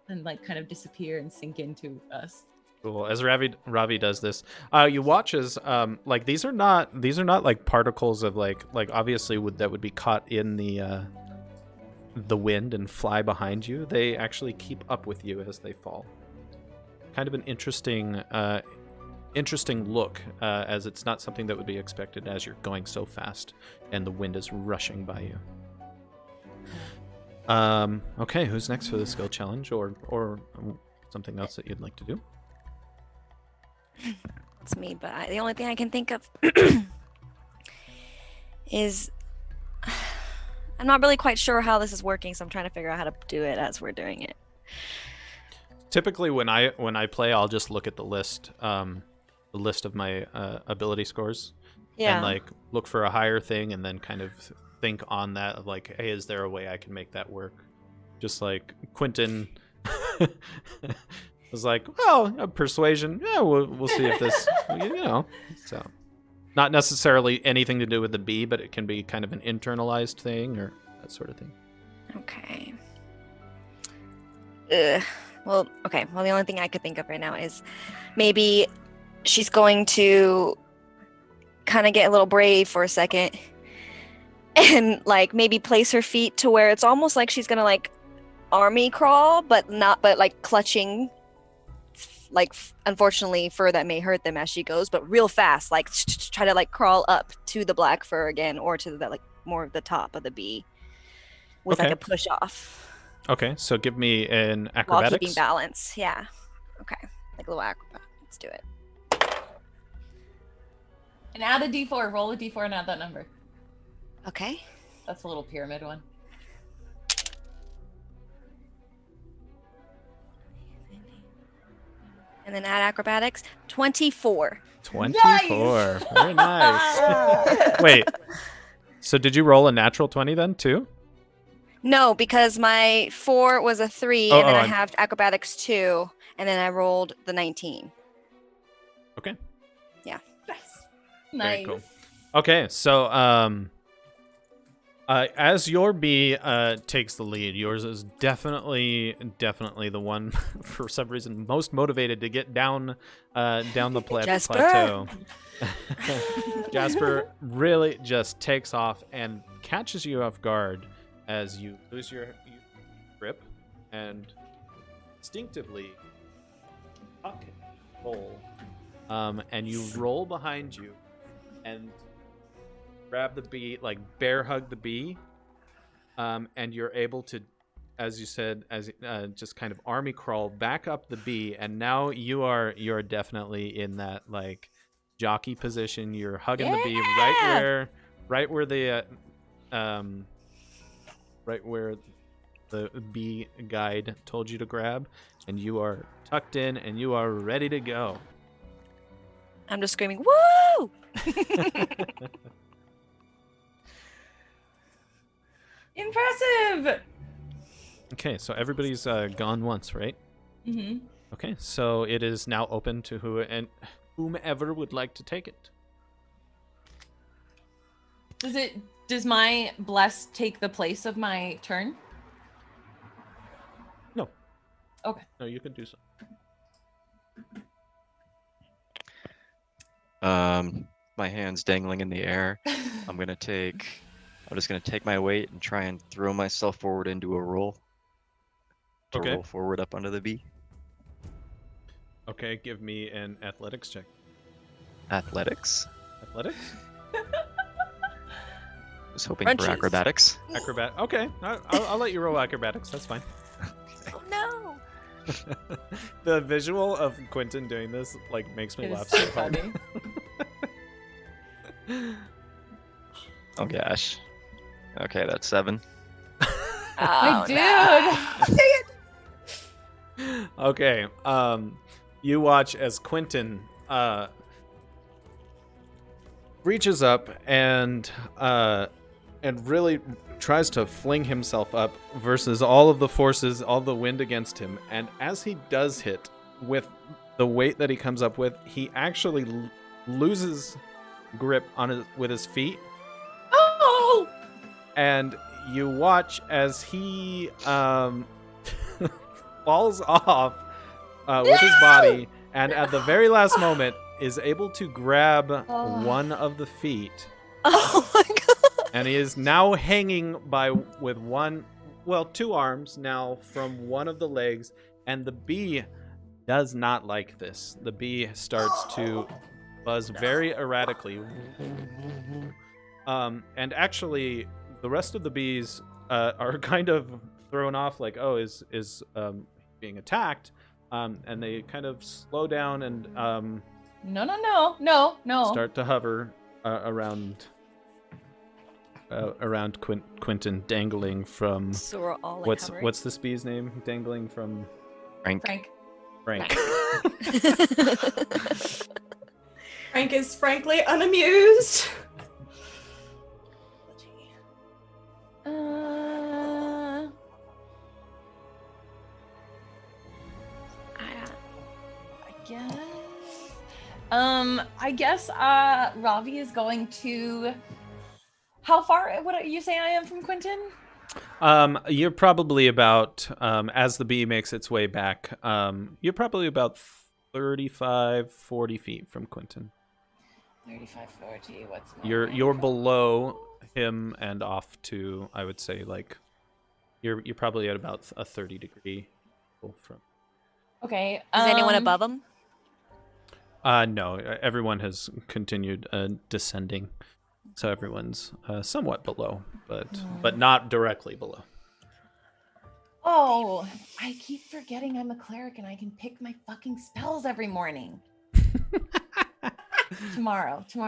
and like kind of disappear and sink into us. Cool. As Ravi does this, you watch as like these are not like particles of like obviously that would be caught in the wind and fly behind you. They actually keep up with you as they fall. Kind of an interesting look, as it's not something that would be expected as you're going so fast and the wind is rushing by you. Okay, who's next for the skill challenge or something else that you'd like to do? it's me, but the only thing I can think of is I'm not really quite sure how this is working, so I'm trying to figure out how to do it as we're doing it. Typically, when I play, I'll just look at the list of my ability scores, Yeah. and like look for a higher thing, and then kind of think on that of like, hey, is there a way I can make that work? Just like Quentin was like, well, persuasion. Yeah, we'll see if this, So, not necessarily anything to do with the bee, but it can be kind of an internalized thing or that sort of thing. Okay. Ugh. Well, okay. Well, the only thing I could think of right now is maybe she's going to kind of get a little brave for a second and like maybe place her feet to where it's almost like she's gonna like army crawl, but like clutching, like unfortunately fur that may hurt them as she goes, but real fast, like try to like crawl up to the black fur again, or to the like more of the top of the bee with like Okay. a push off. Okay, so give me an While acrobatics. keeping balance. Yeah. Okay. Like a little acrobat. Let's do it. And add a d4. Roll a d4 and add that number. Okay. That's a little pyramid one. And then add acrobatics. 24. 24. Very nice. Wait. So did you roll a natural 20 then too? No, because my 4 was a 3, Oh, and then oh, I I'm- have acrobatics 2, and then I rolled the 19. Okay. Nice. Very Nice. cool. Okay, so as your bee takes the lead, yours is definitely the one for some reason most motivated to get down the Jasper. plateau. Jasper really just takes off and catches you off guard as you lose your grip and instinctively tuck and roll, and you roll behind you and grab the bee, like bear hug the bee, and you're able to, as you said, just kind of army crawl back up the bee, and now you're definitely in that like jockey position. You're hugging the bee right where the bee guide told you to grab, and you are tucked in and you are ready to go. I'm just screaming, woo! Impressive. Okay, so everybody's gone once, right? Mm-hmm. Okay, so it is now open to whomever would like to take it. Does my bless take the place of my turn? No. Okay. No, you can do so. My hand's dangling in the air. I'm just gonna take my weight and try and throw myself forward into a roll. To Okay. roll forward up under the bee. Okay, give me an athletics check. Athletics. Athletics? I was hoping Crunches. for acrobatics. Acrobat. Okay, I'll let you roll acrobatics. That's fine. Oh no! The visual of Quentin doing this like makes me It is laugh so so hard. funny. Oh gosh. Okay, that's 7. Oh, My dude. Okay, you watch as Quentin reaches up and really tries to fling himself up versus all of the forces, all the wind against him. And as he does hit with the weight that he comes up with, he actually loses grip on with his feet. Oh! And you watch as he falls off with his body, and at the very last moment is able to grab one of the feet, Oh my god! and he is now hanging with two arms now from one of the legs, and the bee does not like this. The bee starts to buzz very erratically. And actually, the rest of the bees are kind of thrown off, like, oh, is being attacked, and they kind of slow down and No. start to hover around Quentin, dangling from So we're all like what's hovering. what's this bee's name? Dangling from Frank. Frank. Frank is frankly unamused. I guess Ravi is going to. How far? What are you saying I am from Quentin? You're probably about as the bee makes its way back. You're probably about 35, 40 feet from Quentin. 35, 40. What's my You're below him and off to, I would say, like you're probably at about a 30-degree from. Okay. Is anyone above him? No, everyone has continued descending, so everyone's somewhat below, but not directly below. Oh, I keep forgetting I'm a cleric and I can pick my fucking spells every morning. Tomorrow. Can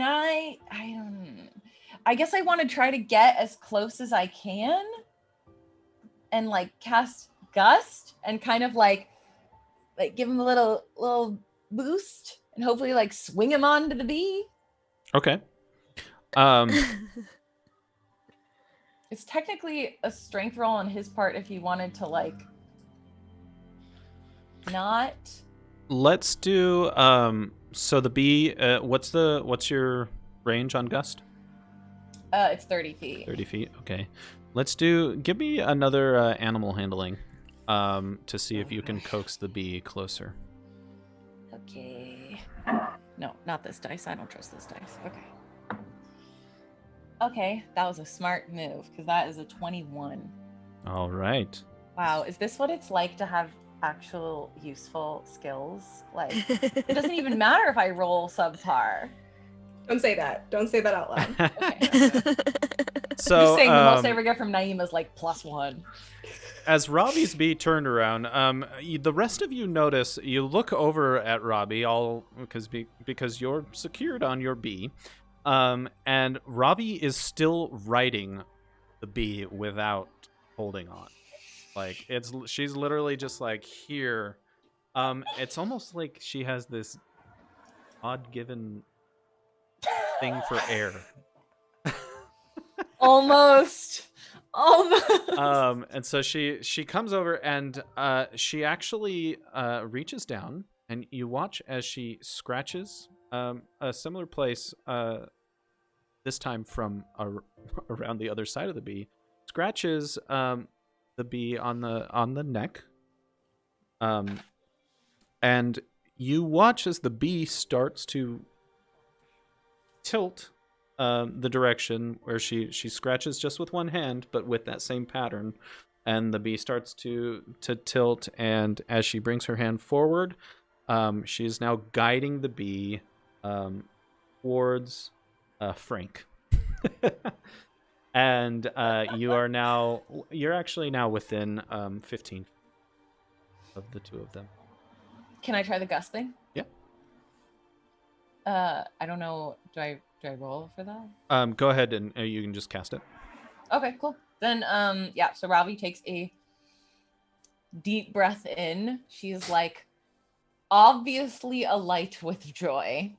I guess I want to try to get as close as I can and like cast Gust and kind of like give him a little boost and hopefully like swing him onto the bee. Okay. It's technically a strength roll on his part if he wanted to like not. Let's do so the bee what's your range on Gust? It's 30 feet. 30 feet. Okay. Give me another animal handling to see if you can coax the bee closer. Okay. No, not this dice. I don't trust this dice. Okay, that was a smart move because that is a 21. All right. Wow, is this what it's like to have actual useful skills? Like, it doesn't even matter if I roll subpar. Don't say that. Don't say that out loud. Okay. So Just saying the most I ever get from Naeem is like +1. as Robbie's bee turned around, the rest of you notice, you look over at Robbie all because you're secured on your bee, and Robbie is still riding the bee without holding on. Like she's literally just like here. It's almost like she has this odd given thing for air. Almost. And so she comes over and she actually reaches down, and you watch as she scratches a similar place, this time from around the other side of the bee, scratches the bee on the neck, and you watch as the bee starts to tilt the direction where she scratches just with one hand, but with that same pattern, and the bee starts to tilt, and as she brings her hand forward, she is now guiding the bee towards Frank. And you're actually now within 15 of the two of them. Can I try the gust thing? Yeah. I don't know. Do I roll for that? Go ahead and you can just cast it. Okay, cool. Then yeah, so Ravi takes a deep breath in. She's like obviously alight with joy.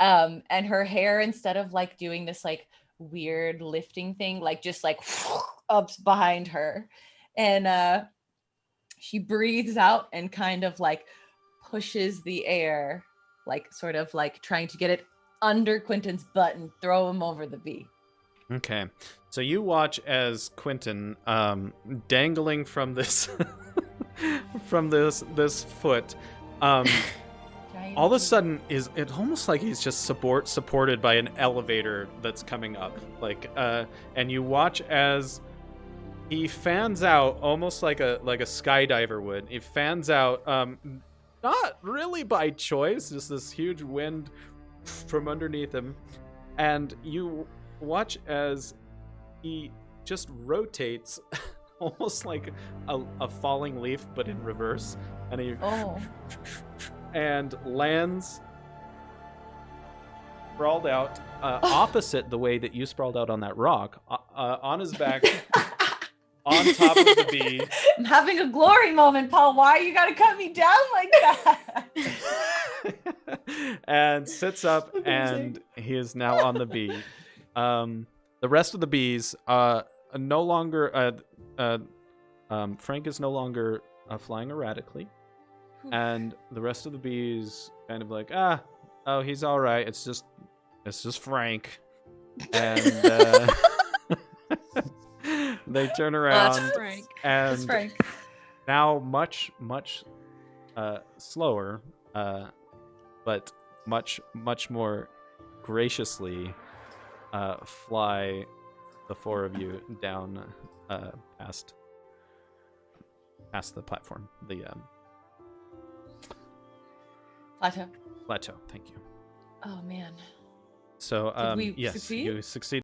And her hair, instead of like doing this like weird lifting thing, like just like up behind her. And she breathes out and kind of like pushes the air, like sort of like trying to get it under Quentin's butt and throw him over the bee. Okay, so you watch as Quentin, dangling from this from this foot, all of a sudden it's almost like he's just supported by an elevator that's coming up, like and you watch as he fans out almost like a skydiver would. He fans out, not really by choice, just this huge wind from underneath him, and you watch as he just rotates almost like a falling leaf, but in reverse, and he Oh. and lands sprawled out opposite the way that you sprawled out on that rock, on his back, on top of the bee. I'm having a glory moment, Paul. Why you gotta cut me down like that? And sits up, and he is now on the bee. The rest of the bees, no longer. Frank is no longer flying erratically, and the rest of the bees kind of like, oh, he's all right. It's just Frank, and they turn around, Frank. and It's Frank. now much slower, but much more graciously fly the four of you down past the platform, the Plateau. plateau. Thank you. Oh man. So Did we yes, succeed? you succeed.